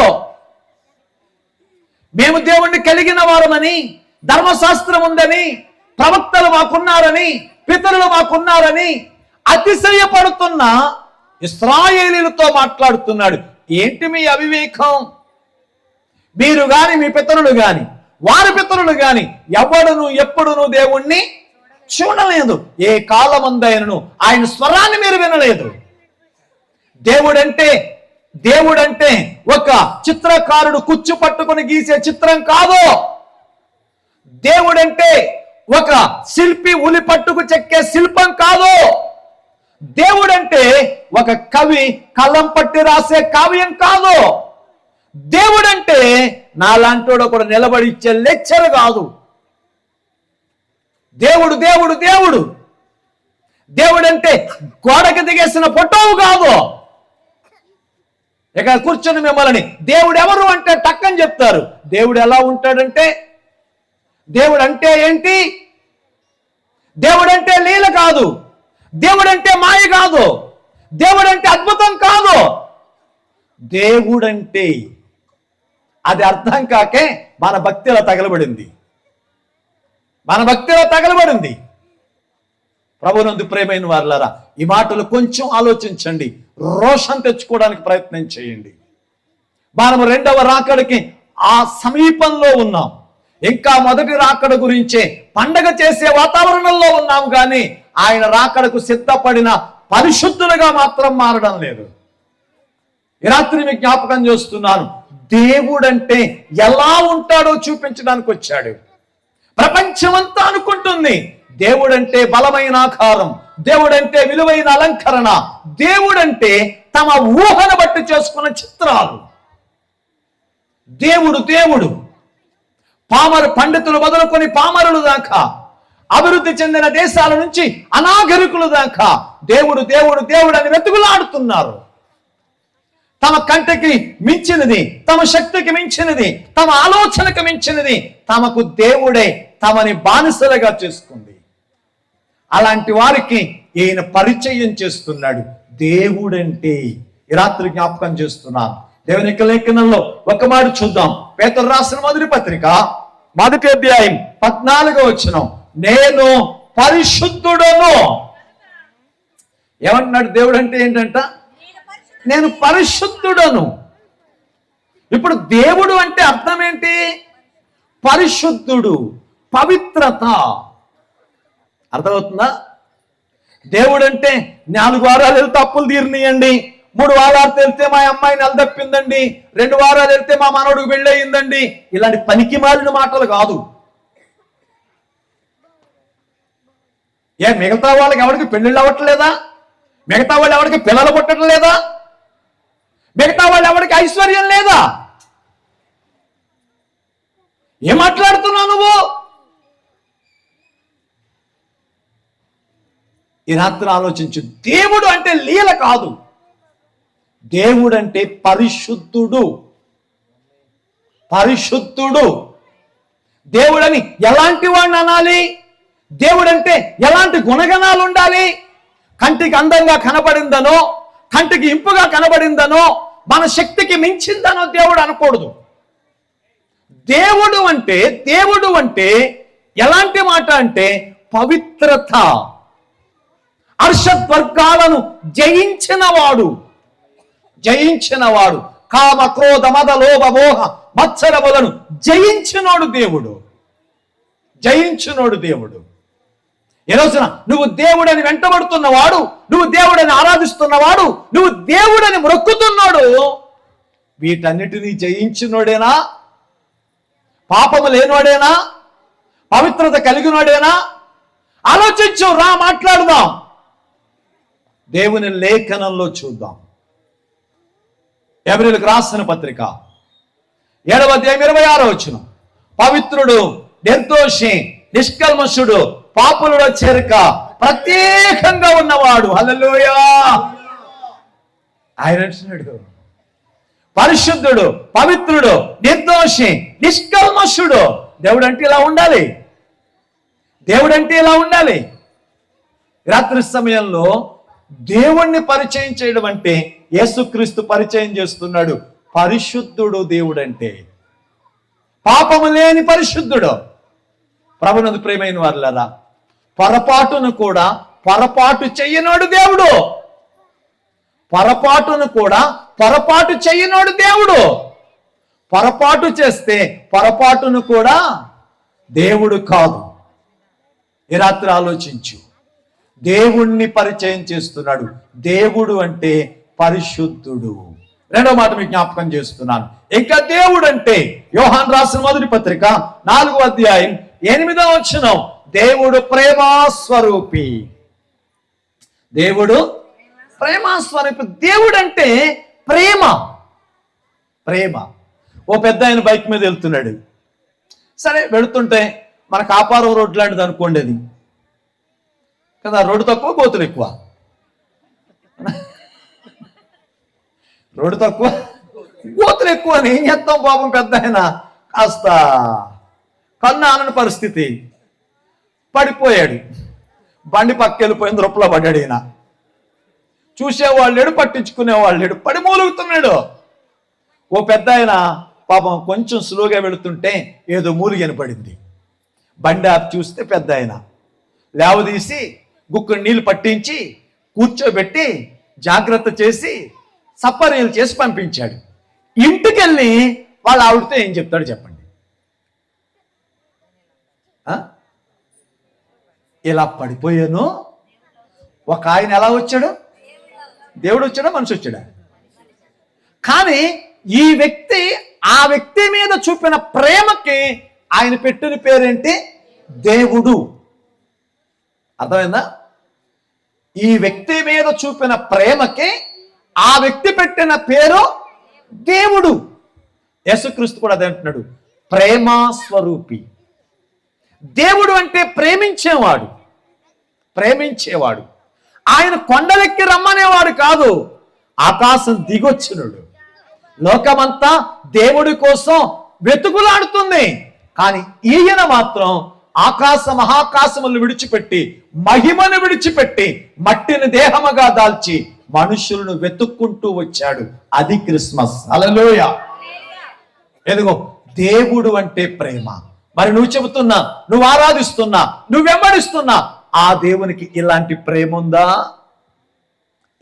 [SPEAKER 1] మేము దేవుణ్ణి కలిగిన వారమని, ధర్మశాస్త్రం ఉందని, ప్రవక్తలు మాకున్నారని, పితరులు మాకున్నారని అతిశయపడుతున్న ఇశ్రాయేలీలతో మాట్లాడుతున్నాడు. ఏంటి మీ అవివేకం? మీరు గాని, మీ పితరులు గాని, వారి పితరులు గాని ఎవడును ఎప్పుడును దేవుణ్ణి చూడలేదు. ఏ కాలమందైనను ఆయన స్వరాన్ని మీరు వినలేదు. దేవుడంటే ఒక చిత్రకారుడు కుచ్చు పట్టుకొని గీసే చిత్రం కాదు. దేవుడంటే ఒక శిల్పి ఉలి పట్టుకు చెక్కే శిల్పం కాదు. దేవుడంటే ఒక కవి కలం పట్టి రాసే కావ్యం కాదు. దేవుడంటే నాలాంటోడు ఒకడు నిలబడి ఇచ్చే లెక్చర్ కాదు. దేవుడు దేవుడు దేవుడు దేవుడంటే గోడకి దిగేసిన ఫోటోవు కాదు. ఇక కూర్చొని మిమ్మల్ని దేవుడు ఎవరు అంటే టక్కని చెప్తారు. దేవుడు ఎలా ఉంటాడంటే, దేవుడు అంటే ఏంటి? దేవుడంటే లీల కాదు, దేవుడంటే మాయ కాదు, దేవుడంటే అద్భుతం కాదు. దేవుడంటే అది అర్థం కాకే మన భక్తిలో తగలబడింది. ప్రభునందు ప్రేమైన వారులారా, ఈ మాటలు కొంచెం ఆలోచించండి, రోషం తెచ్చుకోవడానికి ప్రయత్నం చేయండి. మనము రెండవ రాకడికి ఆ సమీపంలో ఉన్నాం. ఇంకా మొదటి రాకడ గురించే పండగ చేసే వాతావరణంలో ఉన్నాం, కానీ ఆయన రాకడకు సిద్ధపడిన పరిశుద్ధులుగా మాత్రం మారడం లేదు. ఈ రాత్రి మీకు జ్ఞాపకం చేస్తున్నాను, దేవుడంటే ఎలా ఉంటాడో చూపించడానికి వచ్చాడు. ప్రపంచమంతా అనుకుంటుంది దేవుడంటే బలమైన ఆకారం, దేవుడంటే విలువైన అలంకరణ, దేవుడంటే తమ ఊహను బట్టి చేసుకున్న చిత్రాలు. దేవుడు పండితులు మొదలుకొని పామరులు దాకా, అభివృద్ధి చెందిన దేశాల నుంచి అనాగరికులు దాకా దేవుడు దేవుడు దేవుడు అని వెతుకులాడుతున్నారు. తమ కంటికి మించినది, తమ శక్తికి మించినది, తమ ఆలోచనకు మించినది తమకు దేవుడే తమని బానిసలుగా చేసుకుంది. అలాంటి వారికి ఈయన పరిచయం చేస్తున్నాడు. దేవుడంటే ఈ రాత్రి జ్ఞాపకం చేస్తున్నాను. దేవుని యొక్క లేఖనంలో ఒక మాట చూద్దాం. పేతురు రాసిన మొదటి పత్రిక 1వ అధ్యాయం 14వ వచనం, నేను పరిశుద్ధుడను. ఏమంటున్నాడు? దేవుడు అంటే ఏంటంట? నేను పరిశుద్ధుడను. ఇప్పుడు దేవుడు అంటే అర్థం ఏంటి? పరిశుద్ధుడు, పవిత్రత. అర్థమవుతుందా? దేవుడు అంటే 4 వారాలు వెళ్తే అప్పులు తీరినియండి, 3 వారాలు వెళ్తే మా అమ్మాయి నెలదప్పిందండి, 2 వారాలు వెళ్తే మా మనవడికి పెళ్ళి అయిందండి, ఇలాంటి పనికి మాలిన మాటలు కాదు. మిగతా వాళ్ళకి ఎవరికి పెళ్ళిళ్ళు అవ్వట్లేదా? మిగతా వాళ్ళు ఎవరికి పిల్లలు పుట్టడం లేదా? మిగతా వాళ్ళు ఎవరికి ఐశ్వర్యం లేదా? ఏం మాట్లాడుతున్నావు నువ్వు? ఈ రాత్రి ఆలోచించు. దేవుడు అంటే లీల కాదు, దేవుడు అంటే పరిశుద్ధుడు. దేవుడని ఎలాంటి వాడిని అనాలి? దేవుడంటే ఎలాంటి గుణగణాలు ఉండాలి? కంటికి అందంగా కనబడిందనో, కంటికి ఇంపుగా కనబడిందనో, మన శక్తికి మించిందనో దేవుడు అనకూడదు. దేవుడు అంటే ఎలాంటి మాట అంటే పవిత్రత. అర్షద్వర్గాలను జయించినవాడు, కామ క్రోధ మద లోభ మోహ మత్సరములను జయించినోడు దేవుడు. ఈ రోజున నువ్వు దేవుడని వెంటబడుతున్నవాడు, నువ్వు దేవుడని ఆరాధిస్తున్నవాడు, నువ్వు దేవుడని మొక్కుతున్నాడు, వీటన్నిటినీ జయించినోడేనా? పాపము లేనోడేనా? పవిత్రత కలిగినోడేనా? ఆలోచించు, రా మాట్లాడుదాం. దేవుని లేఖనంలో చూద్దాం. ఎబ్రీయులకు రాసిన పత్రిక 7వ అధ్యాయం 26వ వచనం, పవిత్రుడు, నిర్దోషి, నిష్కల్మషుడు, పాపులలో చేరక ప్రత్యేకంగా ఉన్నవాడు. హల్లెలూయా. ఆయన అంటున్నాడు, పరిశుద్ధుడు, పవిత్రుడు, నిర్దోషి, నిష్కల్మషుడు. దేవుడు అంటే ఇలా ఉండాలి. రాత్రి సమయంలో దేవుణ్ణి పరిచయం చేయడం అంటే యేసుక్రీస్తు పరిచయం చేస్తున్నాడు. పరిశుద్ధుడు దేవుడంటే. పాపము లేని పరిశుద్ధుడు. ప్రభునందు ప్రియమైన వారులారా, పొరపాటును కూడా పొరపాటు చెయ్యనోడు దేవుడు. పొరపాటును కూడా పొరపాటు చెయ్యనోడు దేవుడు. పొరపాటు చేస్తే పొరపాటును కూడా దేవుడు కాదు. ఈ రాత్రి ఆలోచించు. దేవుణ్ణి పరిచయం చేస్తున్నాడు. దేవుడు అంటే పరిశుద్ధుడు. రెండో మాట మీకు జ్ఞాపకం చేస్తున్నాను. ఇంకా దేవుడు అంటే యోహాను రాసిన మొదటి పత్రిక 4వ అధ్యాయం 8వ వచనం, దేవుడు ప్రేమాస్వరూపి. దేవుడు ప్రేమాస్వరూపి. దేవుడు అంటే ప్రేమ. ప్రేమ. ఓ పెద్ద ఆయన బైక్ మీద వెళ్తున్నాడు. సరే, వెళుతుంటే మన కాపారం రోడ్డు లాంటిది అనుకోండి అది కదా. రోడ్డు తక్కువ, గోతులు ఎక్కువ. రోడ్డు తక్కువ, గోతులు ఎక్కువ అని ఏం చేస్తాం పాపం. పెద్ద ఆయన కాస్త కన్ను ఆనని పరిస్థితి, పడిపోయాడు. బండి పక్కెళ్ళిపోయింది, రొప్పలో పడ్డాడు. ఈయన చూసేవాళ్ళు లేడు, పట్టించుకునేవాళ్ళు లేడు, పడి మూలుగుతున్నాడు. ఓ పెద్ద ఆయన పాపం కొంచెం స్లోగా వెళుతుంటే ఏదో మూలిగని పడింది. బండి ఆపి చూస్తే పెద్ద ఆయన లేవదీసి గుక్కడు నీళ్లు పట్టించి కూర్చోబెట్టి జాగ్రత్త చేసి సపర్యలు చేసి పంపించాడు. ఇంటికెళ్ళి వాళ్ళ ఆవిడతో ఏం చెప్తాడు చెప్పండి. ఇలా పడిపోయాను. ఒక ఆయన ఎలా వచ్చాడు? దేవుడు వచ్చాడా, మనిషి వచ్చాడా? కానీ ఈ వ్యక్తి ఆ వ్యక్తి మీద చూపిన ప్రేమకి ఆయన పెట్టిన పేరేంటి? దేవుడు. అర్థమైందా? ఈ వ్యక్తి మీద చూపిన ప్రేమకి ఆ వ్యక్తి పెట్టిన పేరు దేవుడు. యేసుక్రీస్తు కూడా అదే అంటున్నాడు, ప్రేమ స్వరూపి. దేవుడు అంటే ప్రేమించేవాడు. ప్రేమించేవాడు. ఆయన కొండలెక్కి రమ్మనేవాడు కాదు, ఆకాశం దిగొచ్చినడు. లోకమంతా దేవుడి కోసం వెతుకులాడుతుంది. కానీ ఈయన మాత్రం ఆకాశ మహాకాశములు విడిచిపెట్టి, మహిమను విడిచిపెట్టి, మట్టిని దేహముగా దాల్చి మనుషులను వెతుక్కుంటూ వచ్చాడు. అది క్రిస్మస్. హల్లెలూయా. ఎదుగో, దేవుడు అంటే ప్రేమ. మరి నువ్వు చెబుతున్నా, నువ్వు ఆరాధిస్తున్నా, నువ్వు వెంబడిస్తున్నా ఆ దేవునికి ఇలాంటి ప్రేమ ఉందా?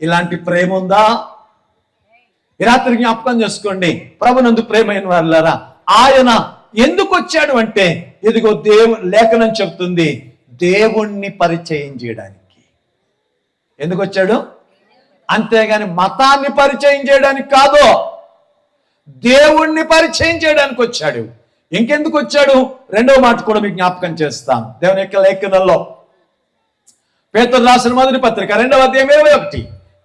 [SPEAKER 1] ఇలాంటి ప్రేమ ఉందా? ఈ రాత్రి జ్ఞాపకం చేసుకోండి. ప్రభునందు ప్రేమైన వారులారా, ఆయన ఎందుకు వచ్చాడు అంటే, ఇదిగో లేఖనం చెప్తుంది, దేవుణ్ణి పరిచయం చేయడానికి. ఎందుకు వచ్చాడు? అంతేగాని మతాన్ని పరిచయం చేయడానికి కాదు, దేవుణ్ణి పరిచయం చేయడానికి వచ్చాడు. ఇంకెందుకు వచ్చాడు? రెండవ మాట కూడా మీకు జ్ఞాపకం చేస్తాను. దేవుని యొక్క లేఖనంలో పేతురు రాసిన మొదటి పత్రిక 2వ అధ్యాయం 21,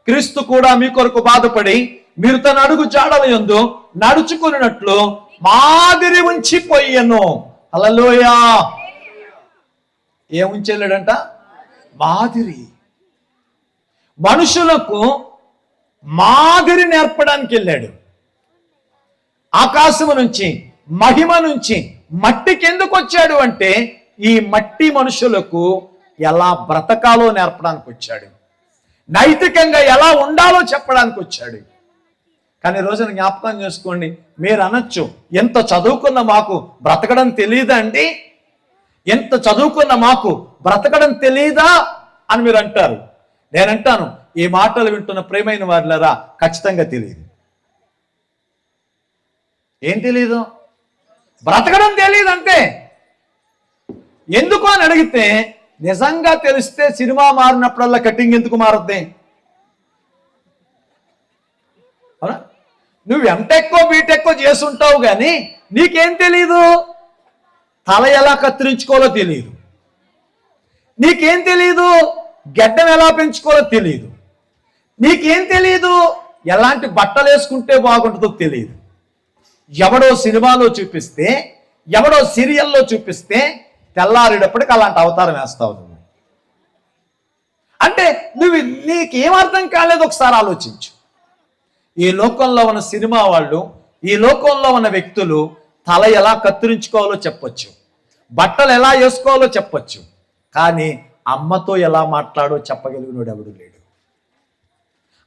[SPEAKER 1] క్రీస్తు కూడా మీ కొరకు బాధపడి మీరు తన అడుగు జాడల యందు నడుచుకున్నట్లు మాదిరి ఉంచిపోయాను. హల్లెలూయా. ఏం ఉంచెళ్ళాడంట? మాదిరి. మనుషులకు మాదిరి నేర్పడానికి వెళ్ళాడు. ఆకాశము నుంచి, మహిమ నుంచి మట్టికి ఎందుకు వచ్చాడు అంటే, ఈ మట్టి మనుషులకు ఎలా బ్రతకాలో నేర్పడానికి వచ్చాడు. నైతికంగా ఎలా ఉండాలో చెప్పడానికి వచ్చాడు. కానీ రోజున జ్ఞాపకం చేసుకోండి, మీరు అనొచ్చు, ఎంత చదువుకున్న మాకు బ్రతకడం తెలియదా అండి? ఎంత చదువుకున్న మాకు బ్రతకడం తెలియదా అని మీరు అంటారు. నేనంటాను, ఈ మాటలు వింటున్న ప్రేమైన వారులారా, ఖచ్చితంగా తెలియదు. ఏం తెలీదు? బ్రతకడం తెలియదు అంతే. ఎందుకు అని అడిగితే, నిజంగా తెలిస్తే సినిమా మారినప్పుడల్లా కటింగ్ ఎందుకు మారుద్ది? అవునా? నువ్వు ఎంటెక్కో బీటెక్కో చేసుంటావు కానీ నీకేం తెలీదు? తల ఎలా కత్తిరించుకోవాలో తెలియదు. నీకేం తెలీదు? గడ్డం ఎలా పెంచుకోవాలో తెలియదు. నీకేం తెలీదు? ఎలాంటి బట్టలు వేసుకుంటే బాగుంటుందో తెలియదు. ఎవడో సినిమాలో చూపిస్తే, ఎవడో సీరియల్లో చూపిస్తే తెల్లారేటప్పటికి అలాంటి అవతారం వేస్తావు నువ్వు. అంటే నీకేం అర్థం కాలేదు? ఒకసారి ఆలోచించు. ఈ లోకంలో ఉన్న సినిమా వాళ్ళు, ఈ లోకంలో ఉన్న వ్యక్తులు తల ఎలా కత్తిరించుకోవాలో చెప్పొచ్చు, బట్టలు ఎలా వేసుకోవాలో చెప్పొచ్చు, కానీ అమ్మతో ఎలా మాట్లాడో చెప్పగలిగినాడు ఎవడు లేడు.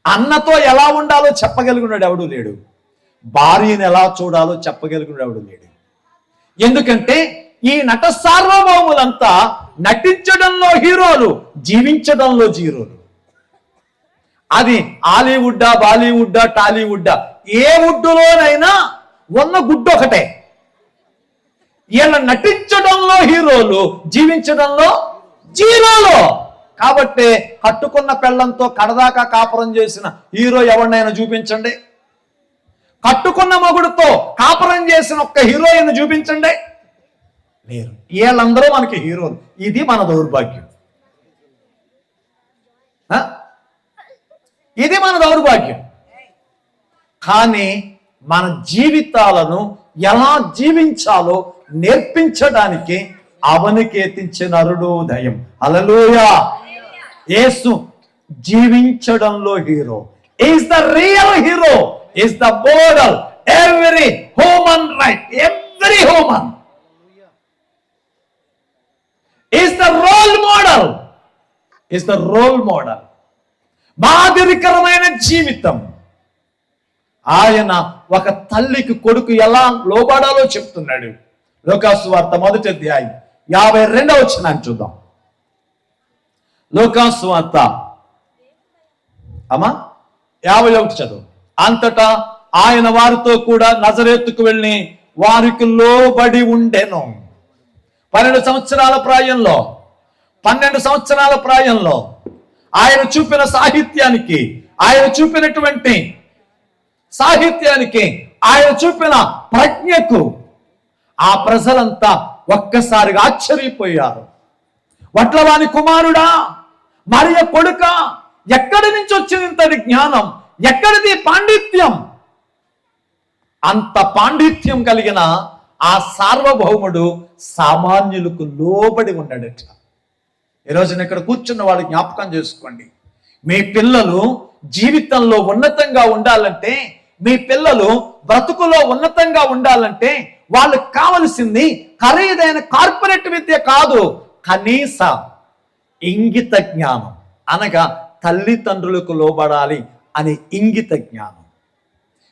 [SPEAKER 1] అన్నతో ఎలా ఉండాలో చెప్పగలిగినాడు ఎవడు లేడు. భార్యను ఎలా చూడాలో చెప్పగలిగినాడు ఎవడు లేడు. ఎందుకంటే ఈ నట సార్వభౌములంతా నటించడంలో హీరోలు, జీవించడంలో జీరోలు. అది హాలీవుడ్డా, బాలీవుడ్డా, టాలీవుడ్డా, ఏ వుడ్డులోనైనా ఉన్న గుడ్డు ఒకటే. ఇలా నటించడంలో హీరోలు, జీవించడంలో జీరోలు. కాబట్టి కట్టుకున్న పెళ్ళంతో కడదాకా కాపురం చేసిన హీరో ఎవరినైనా చూపించండి. కట్టుకున్న మొగుడుతో కాపురం చేసిన ఒక్క హీరోయిన్ చూపించండి. లేరు. వీళ్ళందరూ మనకి హీరోలు. ఇది మన దౌర్భాగ్యం. ఇది మన దౌర్భాగ్యం. కానీ మన జీవితాలను ఎలా జీవించాలో నేర్పించడానికి అవనికేతించిన అరుణోదయం. హల్లెలూయా. యేసు జీవించడంలో hero. Is the real hero, is the model. Every human right, every human is the role model, is the role model. మాదిరికరమైన జీవితం. ఆయన ఒక తల్లికి కొడుకు ఎలా లోబడాలో చెప్తున్నాడు. లూకాసు వార్త 1వ అధ్యాయం 52వ వచనాన్ని చూద్దాం. లూకాసు వార్త 51 చదువు. అంతటా ఆయన వారితో కూడా నజరేతుకు వెళ్ళి వారికి లోబడి ఉండెను. 12 సంవత్సరాల ప్రాయంలో ఆయన చూపిన సాహిత్యానికి, ఆయన చూపిన ప్రజ్ఞకు ఆ ప్రజలంతా ఒక్కసారిగా ఆశ్చర్యపోయారు. వడ్లవాని కుమారుడా, మరియ కొడుక, ఎక్కడి నుంచి వచ్చింది ఇంతటి జ్ఞానం? ఎక్కడిది పాండిత్యం? అంత పాండిత్యం కలిగిన ఆ సార్వభౌముడు సామాన్యులకు లోబడి ఉన్నాడట. ఈరోజు ఇక్కడ కూర్చున్న వాళ్ళు జ్ఞాపకం చేసుకోండి. మీ పిల్లలు జీవితంలో ఉన్నతంగా ఉండాలంటే, మీ పిల్లలు బ్రతుకులో ఉన్నతంగా ఉండాలంటే వాళ్ళకి కావలసింది ఖరీదైన కార్పొరేట్ విద్య కాదు, కనీస ఇంగిత జ్ఞానం. అనగా తల్లిదండ్రులకు లోబడాలి అనే ఇంగిత జ్ఞానం.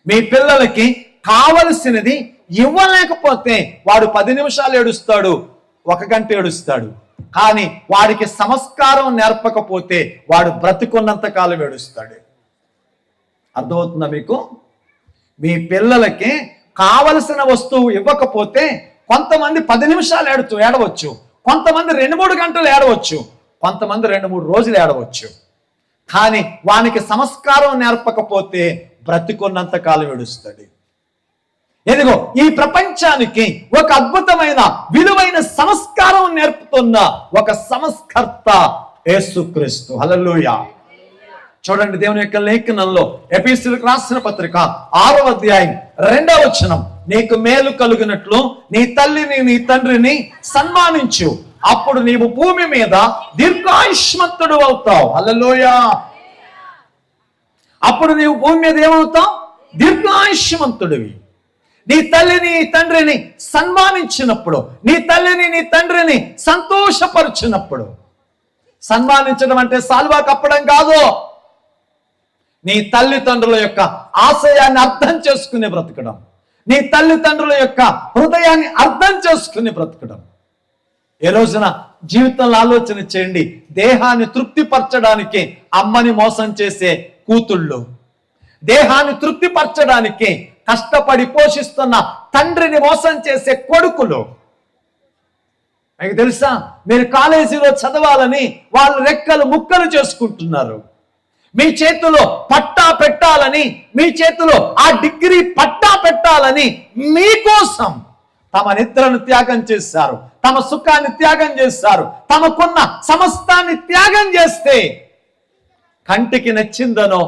[SPEAKER 1] మీ పిల్లలకి కావలసినది ఇవ్వలేకపోతే వాడు 10 నిమిషాలు ఏడుస్తాడు, 1 గంట ఏడుస్తాడు. కానీ వాడికి సంస్కారం నేర్పకపోతే వాడు బ్రతికున్నంత కాలం ఏడుస్తాడు. అర్థమవుతుందా మీకు? మీ పిల్లలకి కావలసిన వస్తువు ఇవ్వకపోతే కొంతమంది 10 నిమిషాలు ఏడవచ్చు, కొంతమంది 2-3 గంటలు ఏడవచ్చు, కొంతమంది 2-3 రోజులు ఏడవచ్చు. కానీ వానికి సంస్కారం నేర్పకపోతే బ్రతికున్నంత కాలం ఏడుస్తాడు. ఎదిగో ఈ ప్రపంచానికి ఒక అద్భుతమైన విలువైన సంస్కారం నేర్పుతున్న ఒక సంస్కర్త యేసుక్రీస్తు. హల్లెలూయా. చూడండి దేవుని యొక్క లేఖనంలో ఎఫెసీయులకు రాసిన పత్రిక 6వ అధ్యాయం 2వ వచనం. నీకు మేలు కలుగునట్లు నీ తల్లిని నీ తండ్రిని సన్మానించు, అప్పుడు నీవు భూమి మీద దీర్ఘాయుష్మంతుడు అవుతావు. హల్లెలూయా. అప్పుడు నీవు భూమి మీద ఏమవుతావు? దీర్ఘాయుష్మంతుడివి. నీ తల్లిని నీ తండ్రిని సన్మానించినప్పుడు, నీ తల్లిని నీ తండ్రిని సంతోషపరిచినప్పుడు. సన్మానించడం అంటే సాల్వా కప్పడం కాదు. నీ తల్లిదండ్రుల యొక్క ఆశయాన్ని అర్థం చేసుకుని బ్రతకడం, నీ తల్లిదండ్రుల యొక్క హృదయాన్ని అర్థం చేసుకుని బ్రతకడం. ఏ రోజున జీవితంలో ఆలోచన చేయండి. దేహాన్ని తృప్తిపరచడానికి అమ్మని మోసం చేసే కూతుళ్ళు, దేహాన్ని తృప్తిపరచడానికి కష్టపడి పోషిస్తున్న తండ్రిని మోసం చేసే కొడుకులు. మీకు తెలుసా, మీరు కాలేజీలో చదవాలని వాళ్ళు రెక్కలు ముక్కలు చేసుకుంటున్నారు. మీ చేతిలో పట్టా పెట్టాలని, మీ చేతిలో ఆ డిగ్రీ పట్టా పెట్టాలని మీకోసం తమ నిద్రను త్యాగం చేశారు, తమ సుఖాన్ని త్యాగం చేశారు, తమకున్న సమస్తాన్ని త్యాగం చేస్తే కంటికి నచ్చిందనో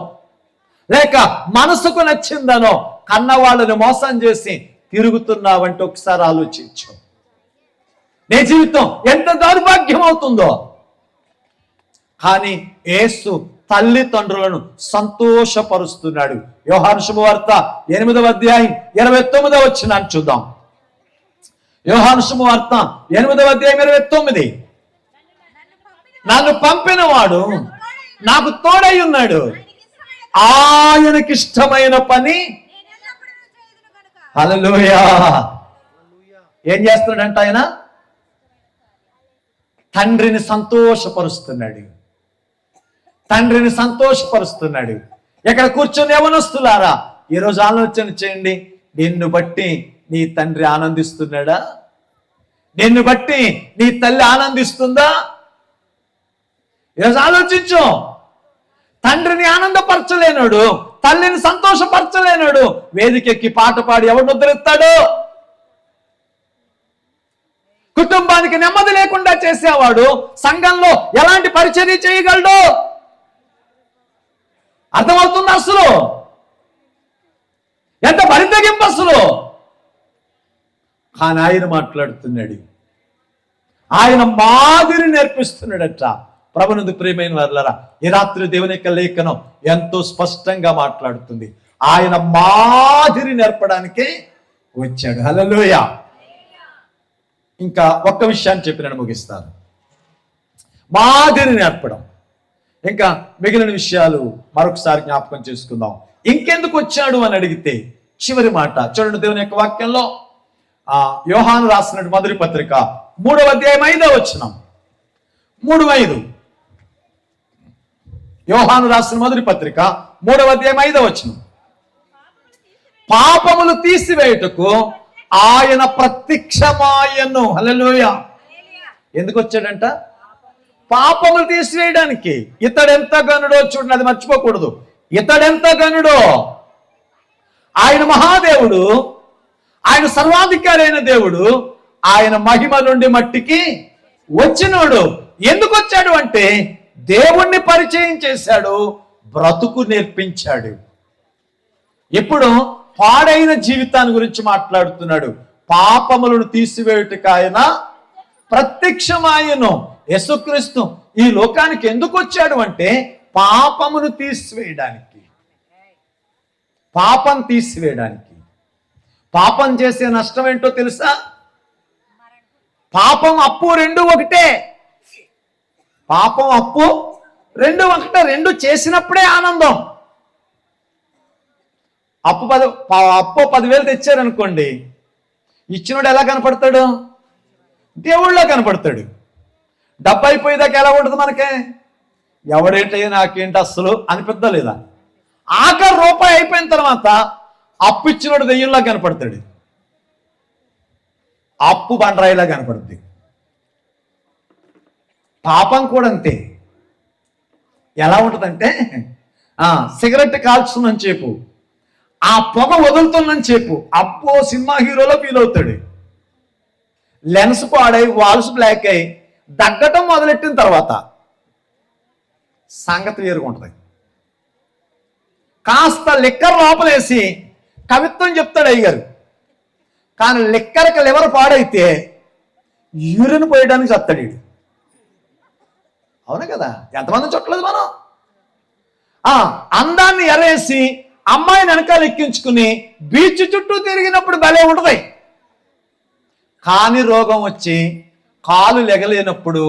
[SPEAKER 1] లేక మనసుకు నచ్చిందనో కన్నవాళ్ళని మోసం చేసి తిరుగుతున్నావంటే ఒకసారి ఆలోచించు. నీ జీవితం ఎంత దౌర్భాగ్యం అవుతుందో. కానీ యేసు తల్లిదండ్రులను సంతోషపరుస్తున్నాడు. యోహాను శుభవార్త 8వ అధ్యాయం 29వ వచనాన్ని చూద్దాం. యోహాను శుభవార్త 8వ అధ్యాయం 29. నన్ను పంపిన వాడు నాకు తోడై ఉన్నాడు, ఆయనకిష్టమైన పని. హల్లెలూయా. ఏం చేస్తున్నాడంట ఆయన? తండ్రిని సంతోషపరుస్తున్నాడు. తండ్రిని సంతోషపరుస్తున్నాడు. ఇక్కడ కూర్చొని యవనస్తులారా, ఈరోజు ఆలోచన చేయండి. నిన్ను బట్టి నీ తండ్రి ఆనందిస్తున్నాడా? నిన్ను బట్టి నీ తల్లి ఆనందిస్తుందా? ఈరోజు ఆలోచించు. తండ్రిని ఆనందపరచలేనాడు, తల్లిని సంతోషపరచలేనాడు, వేదికెక్కి పాట పాడి ఎవడు నిద్రెత్తాడు? కుటుంబానికి నెమ్మది లేకుండా చేసేవాడు సంఘంలో ఎలాంటి పరిచర్య చేయగలడు? అర్థమవుతుంది? అసలు ఎంత బరితెగింపు అసలు. కానీ ఆయన మాట్లాడుతున్నాడు, ఆయన మాదిరి నేర్పిస్తున్నాడట. ప్రభునందు ప్రియమైన వారలారా, ఈ రాత్రి దేవుని యొక్క లేఖనం ఎంతో స్పష్టంగా మాట్లాడుతుంది. ఆయన మాదిరి నేర్పడానికే వచ్చాడు. హల్లెలూయా. ఇంకా ఒక్క విషయాన్ని చెప్పి నేను ముగిస్తాను. మాదిరి నేర్పడం. ఇంకా మిగిలిన విషయాలు మరొకసారి జ్ఞాపకం చేసుకుందాం. ఇంకెందుకు వచ్చాడు అని అడిగితే చివరి మాట చూడండి దేవుని యొక్క వాక్యంలో. యోహాను రాసినటువంటి మొదటి పత్రిక 3వ అధ్యాయం 5వ వచనం. 3:5. యోహాను రాసిన మొదటి పత్రిక 3వ అధ్యాయం 5వ వచనం. పాపములు తీసివేయుటకు ఆయన ప్రత్యక్షమాయను. హల్లెలూయా. ఎందుకు వచ్చాడంట? పాపములు తీసివేయడానికి. ఇతడెంత గనుడో చూడండి, అది మర్చిపోకూడదు. ఇతడెంత గనుడో. ఆయన మహాదేవుడు, ఆయన సర్వాధికారి అయిన దేవుడు, ఆయన మహిమ నుండి మట్టికి వచ్చినోడు. ఎందుకు వచ్చాడు అంటే దేవుణ్ణి పరిచయం చేశాడు, బ్రతుకు నేర్పించాడు. ఇప్పుడు పాడైన జీవితాన్ని గురించి మాట్లాడుతున్నాడు. పాపములను తీసివేయుటకు ఆయన ప్రత్యక్షమాయను. యేసుక్రీస్తు ఈ లోకానికి ఎందుకు వచ్చాడు అంటే పాపమును తీసివేయడానికి. పాపం తీసివేయడానికి. పాపం చేసే నష్టం ఏంటో తెలుసా? పాపం అప్పు రెండు ఒకటే. పాపం అప్పు రెండు ఒకటే. రెండు చేసినప్పుడే ఆనందం. అప్పు 10,000 తెచ్చారనుకోండి, ఇచ్చినోడు ఎలా కనపడతాడు? దేవుళ్ళ కనపడతాడు. డబ్బు అయిపోయేదాకా ఎలా ఉంటుంది మనకే? ఎవడేంటే నాకేంటి అస్సలు అనిపిద్దలేదా? ఆఖరి రూపాయి అయిపోయిన తర్వాత అప్పు ఇచ్చినోడు దెయ్యంలా కనపడతాడు, అప్పు బండరాయిలా కనపడుతుంది. పాపం కూడా అంతే. ఎలా ఉంటుందంటే సిగరెట్ కాల్చుతుందని చెప్పు, ఆ పొగ వదులుతుందని చెప్పు, అప్పో సినిమా హీరోలో ఫీల్ అవుతాడు. లెన్స్ పాడై వాల్స్ బ్లాక్ అయి దగ్గటం మొదలెట్టిన తర్వాత సంగతి వేరుగా ఉంటుంది. కాస్త లిక్కర్ లోపలేసి కవిత్వం చెప్తాడు అయ్యగారు, కానీ లిక్కర్కి లివర్ పాడైతే యూరిన్ పోయడానికి చెప్తాడు వీడు. అవును కదా? ఎంతమంది చుట్టలేదు మనం. అందాన్ని ఎరేసి అమ్మాయిని వెనకాల ఎక్కించుకుని బీచ్ చుట్టూ తిరిగినప్పుడు భలే ఉంటుంది. కాని రోగం వచ్చి కాలు లెగలేనప్పుడు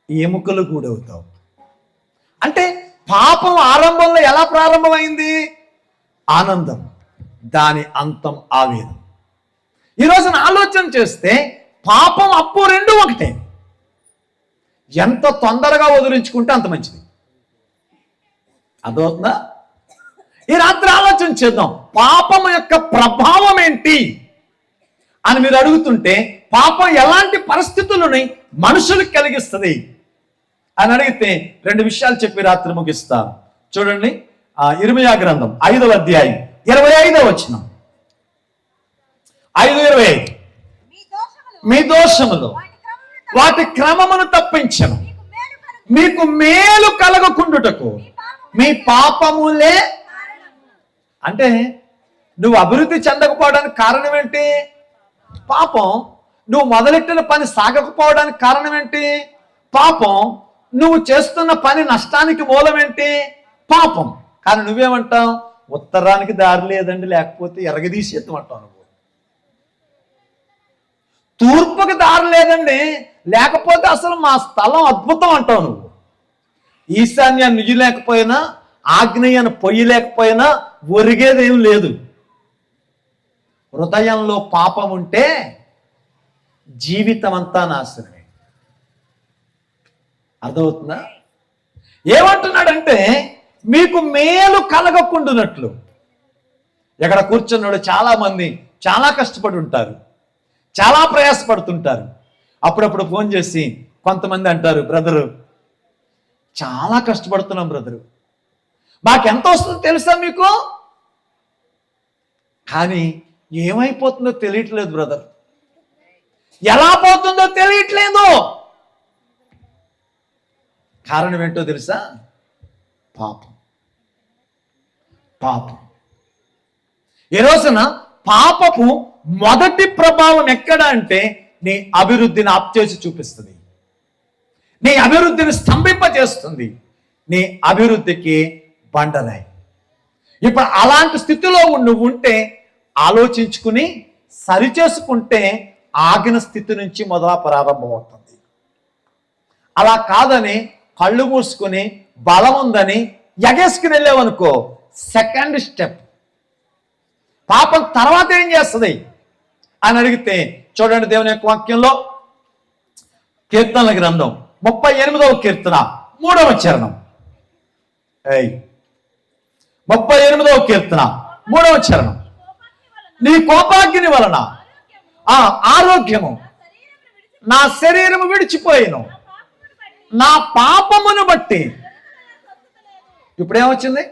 [SPEAKER 1] ఎముకలు కూడవుతావు. అంటే పాపం ఆరంభంలో ఎలా ప్రారంభమైంది? ఆనందం, దాని అంతం ఆవేదం. ఈరోజు ఆలోచన చేస్తే పాపం అప్పు రెండు ఒకటే. ఎంత తొందరగా వదిలించుకుంటే అంత మంచిది. అర్థమవుతుందా? ఈ రాత్రి ఆలోచన చేద్దాం. పాపం యొక్క ప్రభావం ఏంటి అని మీరు అడుగుతుంటే, పాపం ఎలాంటి పరిస్థితులని మనుషులకు కలిగిస్తుంది అని అడిగితే 2 విషయాలు చెప్పి రాత్రి ముగిస్తాను. చూడండి, ఇర్మీయా గ్రంథం 5వ అధ్యాయం 25వ వచనం. 5:25. మీ దోషములు వాటి క్రమమును తప్పించను, మీకు మేలు కలగకుండుటకు మీ పాపములే. అంటే నువ్వు అభివృద్ధి చెందకపోవడానికి కారణం ఏంటి? పాపం. నువ్వు మొదలెట్టిన పని సాగకపోవడానికి కారణం ఏంటి? పాపం. నువ్వు చేస్తున్న పని నష్టానికి మూలం ఏంటి? పాపం. కానీ నువ్వేమంటావు? ఉత్తరానికి దారి లేదండి, లేకపోతే ఎరగదీసేద్దామంటావు. నువ్వు తూర్పుకి దారి లేదండి, లేకపోతే అసలు మా స్థలం అద్భుతం అంటావు. నువ్వు ఈశాన్యాన్ని నిజి లేకపోయినా, ఆగ్నేయాన్ని పొయ్యి లేకపోయినా ఒరిగేదేం లేదు. హృదయంలో పాపం ఉంటే జీవితం అంతా నాశనమే. అర్థమవుతుందా? ఏమంటున్నాడంటే మీకు మేలు కలగకుండానట్లు. ఎక్కడ కూర్చున్నాడు చాలా మంది చాలా కష్టపడి ఉంటారు, చాలా ప్రయాసపడుతుంటారు. అప్పుడప్పుడు ఫోన్ చేసి కొంతమంది అంటారు, బ్రదరు చాలా కష్టపడుతున్నాం బ్రదరు, మాకెంత వస్తుందో తెలుసా మీకు, కానీ ఏమైపోతుందో తెలియట్లేదు బ్రదర్, ఎలా పోతుందో తెలియట్లేదు. కారణం ఏంటో తెలుసా? పాపం. పాపం. ఈ రోజున పాపపు మొదటి ప్రభావం ఎక్కడ అంటే నీ అభివృద్ధిని ఆప్చేసి చూపిస్తుంది, నీ అభివృద్ధిని స్తంభింపజేస్తుంది, నీ అభివృద్ధికి బండరాయి. ఇప్పుడు అలాంటి స్థితిలో నువ్వు ఉంటే ఆలోచించుకుని సరిచేసుకుంటే ఆగిన స్థితి నుంచి మొదల ప్రారంభం అవుతుంది. అలా కాదని కళ్ళు మూసుకుని బలం ఉందని ఎగేసుకుని వెళ్ళావనుకో, సెకండ్ స్టెప్. పాపం తర్వాత ఏం చేస్తుంది అని అడిగితే చూడండి, దేవుని యొక్క వాక్యంలో కీర్తనల గ్రంథం 38వ కీర్తన 3వ చరణం. 38వ కీర్తన 3వ చరణం. నీ కోపాగ్ని వలన ఆరోగ్యము నా శరీరము విడిచిపోయిను, నా పాపమును బట్టి. ఇప్పుడేమొచ్చింది?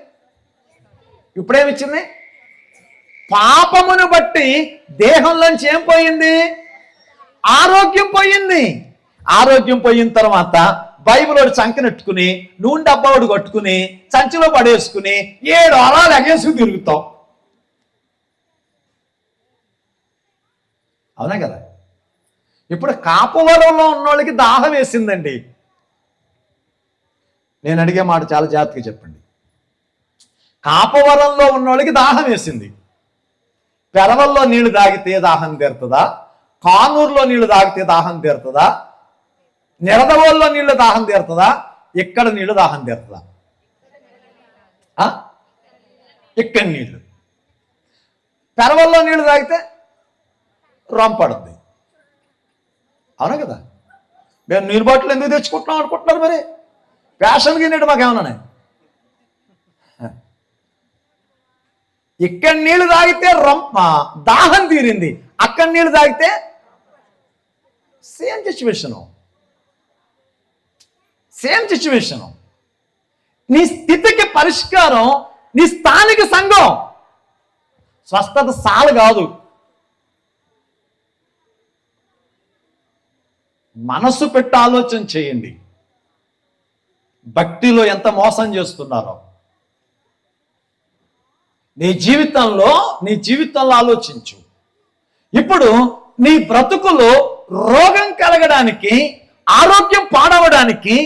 [SPEAKER 1] పాపమును బట్టి దేహంలోంచి ఏం పోయింది? ఆరోగ్యం పోయింది. ఆరోగ్యం పోయిన తర్వాత బైబిల్ చంకనెట్టుకుని నూనె డబ్బాడు కట్టుకుని సంచిలో పడేసుకుని 7 అలాలు ఎగేసుకు తిరుగుతాం. అవునా కదా? ఇప్పుడు కాపవరంలో ఉన్నోళ్ళకి దాహం వేసిందండి. నేను అడిగే మాట చాలా జాగ్రత్తగా చెప్పండి. కాపవరంలో ఉన్నోళ్ళకి దాహం వేసింది. పెరవల్లో నీళ్లు తాగితే దాహం తీరుతుందా? కానూరులో నీళ్లు తాగితే దాహం తీరుతుందా? నిడదవోల్లో నీళ్లు దాహం తీరుతుందా? ఇక్కడ నీళ్లు దాహం తీరుతుందా? ఇక్కడ నీళ్లు. పెరవల్లో నీళ్లు తాగితే రొంపడుద్ది. అవునా కదా? మేము నీరు బాటిల్ ఎందుకు తెచ్చుకుంటున్నాం అనుకుంటున్నారు? మరి ఫ్యాషన్కి నీడు మాకేమన్నా? ఇక్కడ నీళ్లు తాగితే దాహం తీరింది, అక్కడ నీళ్లు తాగితే సేమ్ సిచ్యువేషను. నీ స్థితికి పరిష్కారం నీ స్థానిక సంఘం. స్వస్థత సాలు కాదు. మనసు పెట్టి ఆలోచన చేయండి, భక్తిలో ఎంత మోసం చేస్తున్నారో. నీ జీవితంలో ఆలోచించు. ఇప్పుడు నీ బ్రతుకులో రోగం కలగడానికి, ఆరోగ్యం పాడవడానికి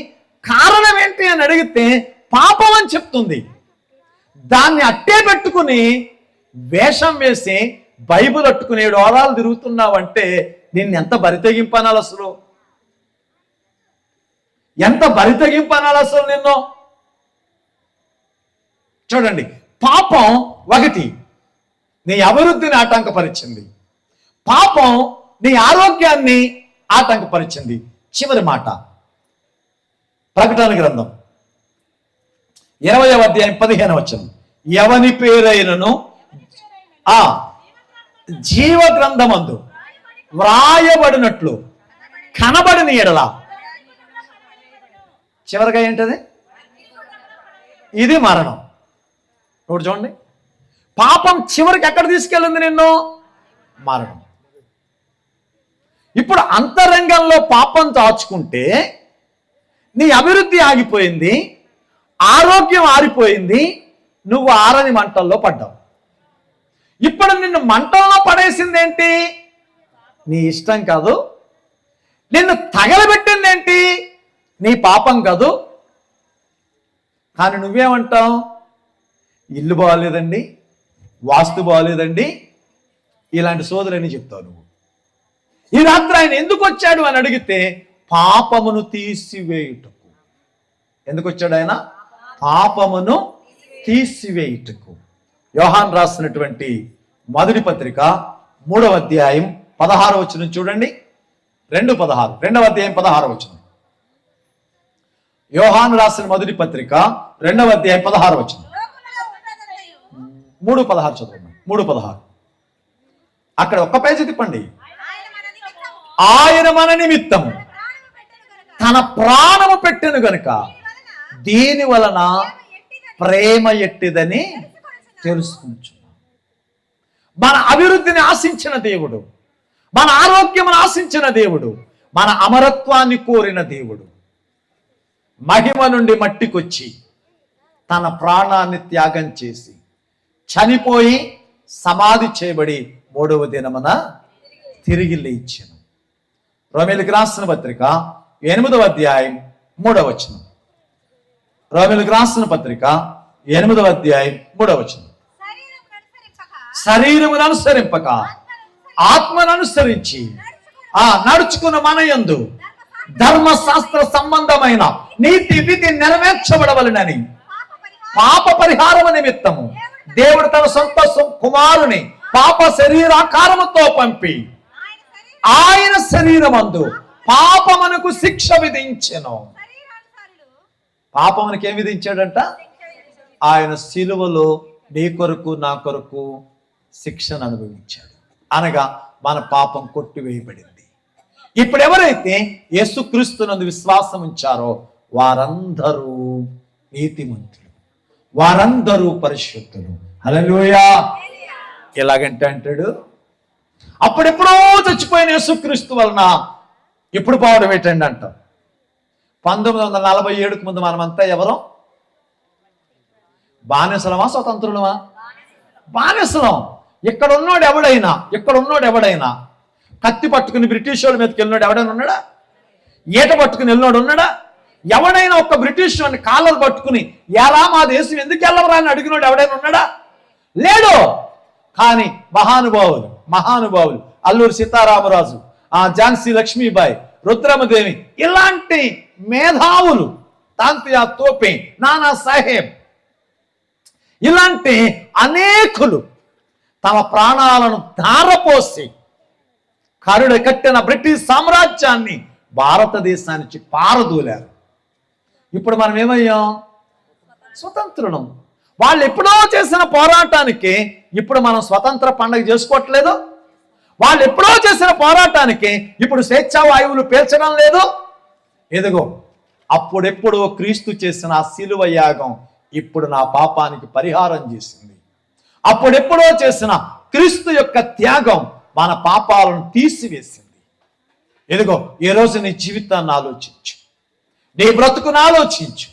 [SPEAKER 1] కారణం ఏంటి అని అడిగితే పాపం అని చెప్తుంది. దాన్ని అట్టే పెట్టుకుని వేషం వేసి బైబిల్ అట్టుకుని 7 వారాలు తిరుగుతున్నావంటే నిన్ను ఎంత బరితెగింపనాలి అసలు? ఎంత బరితెగింపనాలి అసలు నిన్ను? చూడండి, పాపం ఒకటి నీ అభివృద్ధిని ఆటంకపరిచింది, పాపం నీ ఆరోగ్యాన్ని ఆటంకపరిచింది. చివరి మాట ప్రకటన గ్రంథం 20వ అధ్యాయం 15వ వచనం. ఎవని పేరైనను జీవ గ్రంథమందు వ్రాయబడినట్లు కనబడిన ఎడల. చివరిగా ఏంటది? ఇది మరణం. ఇప్పుడు చూడండి, పాపం చివరికి ఎక్కడ తీసుకెళ్ళింది నిన్ను? మరణం. ఇప్పుడు అంతరంగంలో పాపం దాచుకుంటే నీ అభివృద్ధి ఆగిపోయింది, ఆరోగ్యం ఆరిపోయింది, నువ్వు ఆరని మంటల్లో పడ్డావు. ఇప్పుడు నిన్ను మంటల్లో పడేసింది ఏంటి? నీ ఇష్టం కాదు. నిన్ను తగలబెట్టింది ఏంటి? నీ పాపం కాదు. కానీ నువ్వేమంటావు? ఇల్లు బాగోలేదండి, వాస్తు బాగోలేదండి, ఇలాంటి సోదరుని చెప్తావు నువ్వు. ఈ రాత్రి ఆయన ఎందుకు వచ్చాడు అని అడిగితే పాపమును తీసివేయుటకు. ఎందుకు వచ్చాడు ఆయన? పాపమును తీసివేయుటకు. యోహాన్ రాసినటువంటి మొదటి పత్రిక 3వ అధ్యాయం 16వ వచనం చూడండి. 2:16, 2వ అధ్యాయం 16వ వచనం. యోహాను రాసిన మొదటి పత్రిక 2వ అధ్యాయం 16వ వచనం. 3:16 చదవండి. 3:16 అక్కడ ఒక్క పేజీ తిప్పండి. ఆయన మన నిమిత్తము తన ప్రాణము పెట్టెను గనుక దీని వలన ప్రేమ ఎట్టిదని తెలుసుకుంటున్నాం. మన అభివృద్ధిని ఆశించిన దేవుడు, మన ఆరోగ్యమును ఆశించిన దేవుడు, మన అమరత్వాన్ని కోరిన దేవుడు మహిమ నుండి మట్టికొచ్చి తన ప్రాణాన్ని త్యాగం చేసి చనిపోయి సమాధి చేయబడి 3వ దినమున తిరిగి లేచెను. రోమీయులకు రాసిన పత్రిక 8వ అధ్యాయం 3వ వచనం. రోమీయులకు రాసిన పత్రిక 8వ అధ్యాయం 3వ వచనం. శరీరమును అనుసరింపక ఆత్మను అనుసరించి నడుచుకున్న మన యందు ధర్మశాస్త్ర సంబంధమైన నీతి విధి నెరవేర్చబడవలెనని పాప పరిహారము నిమిత్తము దేవుడు తన సొంత కుమారుని పాప శరీరాకారముతో పంపి ఆయన శరీరమందు పాపమునకు శిక్ష విధించెను. పాపమునకు ఏం విధించాడంట? ఆయన శిలువలో నీ కొరకు నా కొరకు శిక్షను అనుభవించాడు. అనగా మన పాపం కొట్టివేయబడింది. ఇప్పుడు ఎవరైతే యేసుక్రీస్తునందు విశ్వాసం ఉంచారో వారందరూ నీతిమంతులు, వారందరూ పరిశుద్ధులు. హల్లెలూయా. ఎలాగంటే అంటాడు, అప్పుడెప్పుడో చచ్చిపోయిన యేసుక్రీస్తు వలన ఇప్పుడు పోవడం ఏంటండి అంటాం. 1947కు ముందు మనమంతా ఎవరు? బానిసలమా స్వతంత్రులమా? బానిసలం. ఇక్కడ ఉన్నోడు ఎవడైనా కత్తి పట్టుకుని బ్రిటిష్ వాళ్ళ మీదకి వెళ్ళినాడు ఎవడైనా ఉన్నాడా? ఈట పట్టుకుని వెళ్ళినాడు ఉన్నాడా? ఎవడైనా ఒక బ్రిటిష్ వాడిని కాలర్ పట్టుకుని ఎలా మా దేశం ఎందుకు వెళ్ళవరా అని అడిగినాడు ఎవడైనా ఉన్నాడా? లేడు. కానీ మహానుభావులు అల్లూరి సీతారామరాజు, ఝాన్సీ లక్ష్మీబాయి, రుద్రమదేవి ఇలాంటి మేధావులు, తాంతియా తోపే, నానా సాహెబ్ ఇలాంటి అనేకులు తమ ప్రాణాలను ధారపోసి కరుడు కట్టిన బ్రిటిష్ సామ్రాజ్యాన్ని భారతదేశానికి పారదూలారు. ఇప్పుడు మనం ఏమయ్యాం? స్వతంత్రులం. వాళ్ళు ఎప్పుడో చేసిన పోరాటానికి ఇప్పుడు మనం స్వతంత్ర పండుగ చేసుకోవట్లేదు. వాళ్ళు ఎప్పుడో చేసిన పోరాటానికి ఇప్పుడు స్వేచ్ఛా వాయువులు పీల్చడం లేదు. ఎదుగో అప్పుడెప్పుడో క్రీస్తు చేసిన ఆ శిలువ యాగం ఇప్పుడు నా పాపానికి పరిహారం చేసింది. అప్పుడెప్పుడో చేసిన క్రీస్తు యొక్క త్యాగం మన పాపాలను తీసివేసింది. ఎదుగో ఈ రోజు నీ జీవితాన్ని ఆలోచించు, నీ బ్రతుకును ఆలోచించు.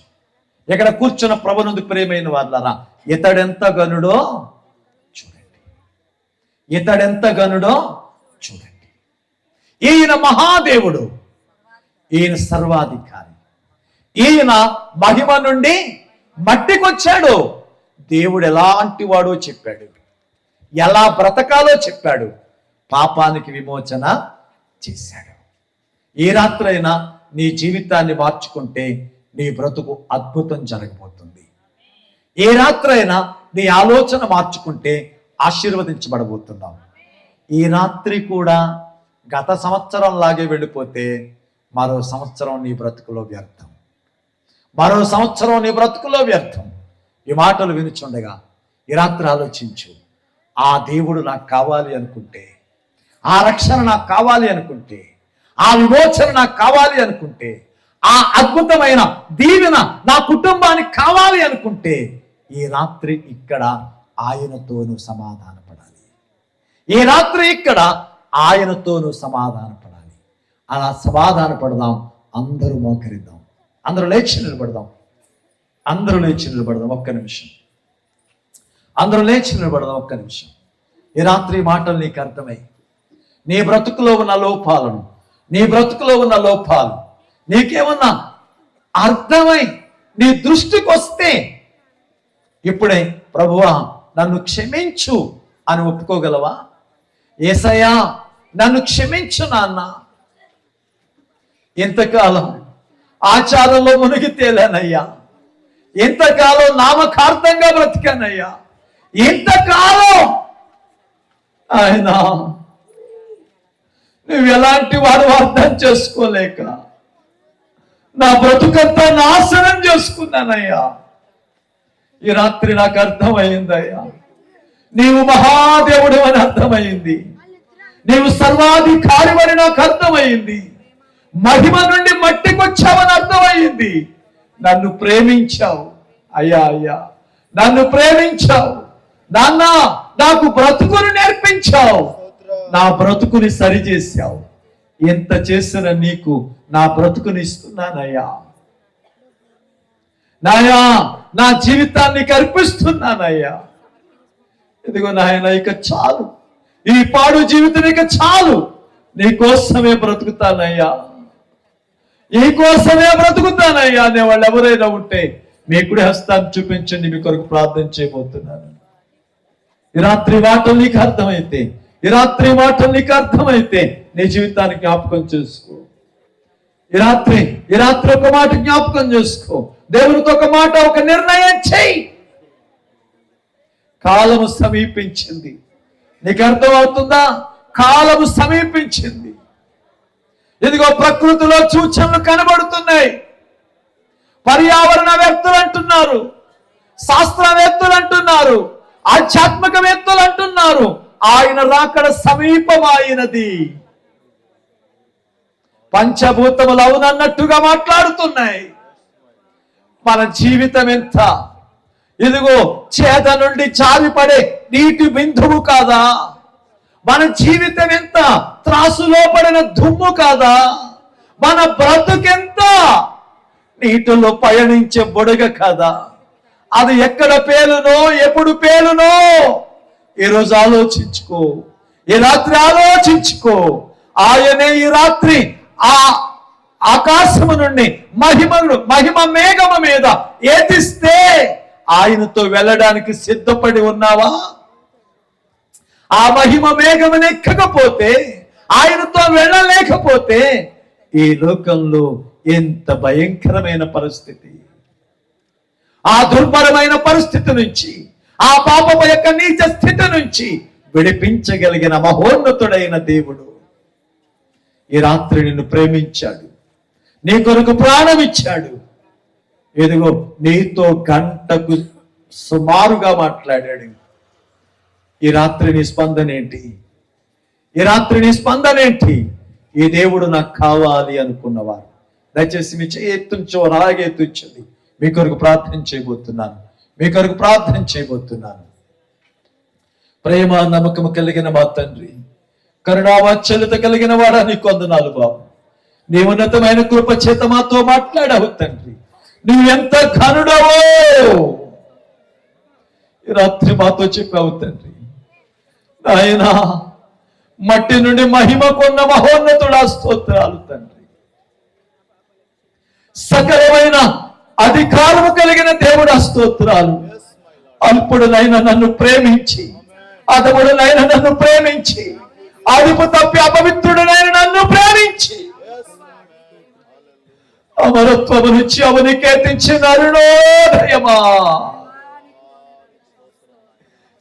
[SPEAKER 1] ఇక్కడ కూర్చున్న ప్రభునందు ప్రియమైన వాళ్ళరా, ఇతడెంత గనుడో చూడండి. ఈయన మహాదేవుడు, ఈయన సర్వాధికారి, ఈయన మహిమ నుండి మట్టికొచ్చాడు. దేవుడు ఎలాంటి వాడో చెప్పాడు, ఎలా బ్రతకాలో చెప్పాడు, పాపానికి విమోచన చేశాడు. ఈ రాత్రైనా నీ జీవితాన్ని మార్చుకుంటే నీ బ్రతుకు అద్భుతం జరగబోతుంది. ఏ రాత్రైనా నీ ఆలోచన మార్చుకుంటే ఆశీర్వదించబడబోతున్నావు. ఈ రాత్రి కూడా గత సంవత్సరం లాగే వెళ్ళిపోతే మరో సంవత్సరం నీ బ్రతుకులో వ్యర్థం. ఈ మాటలు వినుచుండగా ఈ రాత్రి ఆలోచించు. ఆ దేవుడు నాకు కావాలి అనుకుంటే, ఆ రక్షణ నాకు కావాలి అనుకుంటే, ఆ విమోచన నాకు కావాలి అనుకుంటే, ఆ అద్భుతమైన దీవెన నా కుటుంబానికి కావాలి అనుకుంటే ఈ రాత్రి ఇక్కడ ఆయనతోనూ సమాధానపడాలి. ఈ రాత్రి ఇక్కడ ఆయనతోనూ సమాధానపడాలి. అలా సమాధానపడదాం. అందరూ మోకరిద్దాం, అందరూ లేచి నిలబడదాం. ఒక్క నిమిషం. అందరూ లేచి నిలబడదాం ఒక్క నిమిషం. ఈ రాత్రి మాటలు నీకు అర్థమై నీ బ్రతుకులో ఉన్న లోపాలు నీకేమన్నా అర్థమై నీ దృష్టికి వస్తే ఇప్పుడే ప్రభువా నన్ను క్షమించు అని ఒప్పుకోగలవా? యేసయ్యా నన్ను క్షమించు నాన్న, ఇంతకాలం ఆచారంలో మునిగి తేలానయ్యా, ఇంతకాలం నామకార్థంగా బ్రతికానయ్యా, ఇంతకాలం ఆయన నువ్వు ఎలాంటి వాడు అర్థం చేసుకోలేక నా బ్రతుకంతా నాశనం చేసుకున్నానయ్యా. ఈ రాత్రి నాకు అర్థమైందయ్యా, నీవు మహాదేవుడు అని అర్థమైంది, నీవు సర్వాధికారి అని నాకు అర్థమైంది, మహిమ నుండి మట్టికొచ్చావని అర్థమైంది. నన్ను ప్రేమించావు అయ్యా, అయ్యా నన్ను ప్రేమించావు నాన్న, నాకు బ్రతుకుని నేర్పించావు, నా బ్రతుకుని సరిచేశావు. ఎంత చేసిన నీకు నా బ్రతుకుని ఇస్తున్నానయ్యా. నాయా నా జీవితాన్ని అర్పిస్తున్నానయ్యా. ఇదిగో నాయన, ఇక చాలు, ఈ పాడు జీవితం ఇక చాలు, నీకోసమే బ్రతుకుతానయ్యా, నీకోసమే బ్రతుకుతానయ్యా అనే వాళ్ళు ఎవరైనా ఉంటే మీ కుడి హస్తాన్ని చూపించండి, మీ కొరకు ప్రార్థన చేయబోతున్నాను. ఈ రాత్రి మాటలు నీకు అర్థమైతే, ఈ రాత్రి మాటలు నీకు అర్థమైతే నీ జీవితాన్ని జ్ఞాపకం చేసుకో. ఈ రాత్రి ఒక మాట జ్ఞాపకం చేసుకో. దేవునికి ఒక మాట, ఒక నిర్ణయం చేయి. కాలము సమీపించింది. నీకు అర్థమవుతుందా? కాలము సమీపించింది. ఇదిగో ప్రకృతిలో సూచనలు కనబడుతున్నాయి. పర్యావరణవేత్తలు అంటున్నారు, శాస్త్రవేత్తలు అంటున్నారు, ఆధ్యాత్మికవేత్తలు అంటున్నారు, ఆయన రాకడ సమీపమైనది. పంచభూతములు అవునన్నట్టుగా మాట్లాడుతున్నాయి. మన జీవితం ఎంత, ఇదిగో చేత నుండి జారిపడే నీటి బిందువు కాదా? మన జీవితం ఎంత, త్రాసులో పడిన దుమ్ము కాదా? మన బ్రతుకెంత, నీటిలో పయనించే బుడగ కాదా? అది ఎక్కడ పేలునో, ఎప్పుడు పేలునో ఈరోజు ఆలోచించుకో, ఈ రాత్రి ఆలోచించుకో. ఆయనే ఈ రాత్రి ఆ ఆకాశము నుండి మహిమ మేఘము మీద ఏతిస్తే ఆయనతో వెళ్ళడానికి సిద్ధపడి ఉన్నావా? ఆ మహిమ మేఘమును ఎక్కకపోతే, ఆయనతో వెళ్ళలేకపోతే ఈ లోకంలో ఎంత భయంకరమైన పరిస్థితి. ఆ దుర్భరమైన పరిస్థితి నుంచి, ఆ పాపము యొక్క నీచ స్థితి నుంచి విడిపించగలిగిన మహోన్నతుడైన దేవుడు ఈ రాత్రి నిన్ను ప్రేమించాడు, నీ కొరకు ప్రాణం ఇచ్చాడు. ఎదుగో నీతో గంటకు సుమారుగా మాట్లాడాడు. ఈ రాత్రి నీ స్పందన ఏంటి? ఈ రాత్రి నీ స్పందన ఏంటి? ఈ దేవుడు నాకు కావాలి అనుకున్నవారు దయచేసి మీ ఎత్తుంచో, అలాగే ఎత్తుంచండి. మీ కొరకు ప్రార్థన చేయబోతున్నాను, మీ కొరకు ప్రార్థన చేయబోతున్నాను. ప్రేమ నమ్మకము కలిగిన మా తండ్రి, కరుణావాత్సల్యత కలిగిన వాడా నీకు వందనాలు బాబు. నీ ఉన్నతమైన కృప చేత మాతో మాట్లాడావు తండ్రి. నువ్వెంత ఘనుడవో ఈ రాత్రి మాతో చెప్పావు తండ్రి. ఆయన మట్టి నుండి మహిమ కొన్న మహోన్నతుడా స్తోత్రాలు తండ్రి. సకలమైన అధికారము కలిగిన దేవుడా స్తోత్రాలు. అల్పుడునైనా నన్ను ప్రేమించి, అధముడునైనా నన్ను ప్రేమించి, అదుపు తప్పి అపవిత్రుడునైనా నన్ను ప్రేమించి, అమరత్వము నుంచి అవనికేతించిన అరుణోదయమా,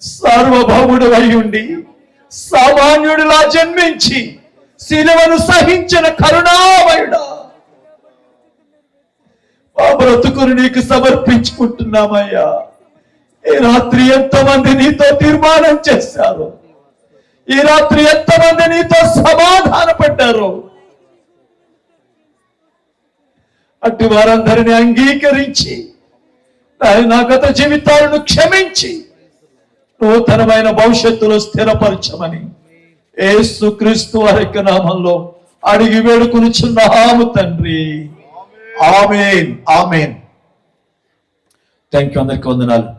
[SPEAKER 1] సార్వభౌముడు అయి ఉండి సామాన్యుడిలా జన్మించి శిలువను సహించిన కరుణామయుడా, ఆ బ్రతుకును నీకు సమర్పించుకుంటున్నామయ్యా. ఈ రాత్రి ఎంతమంది నీతో తీర్మానం చేశారు, ఈ రాత్రి ఎంతమంది నీతో సమాధాన పడ్డారు, అటు వారందరిని అంగీకరించి నా గత జీవితాలను క్షమించి నూతనమైన భవిష్యత్తులో స్థిరపరచమని యేసుక్రీస్తు వారి యొక్క నామంలో అడిగి వేడుకొనుచున్నాము తండ్రి. ఆమేన్, ఆమేన్. Thank you. అందరికీ వందనాలు.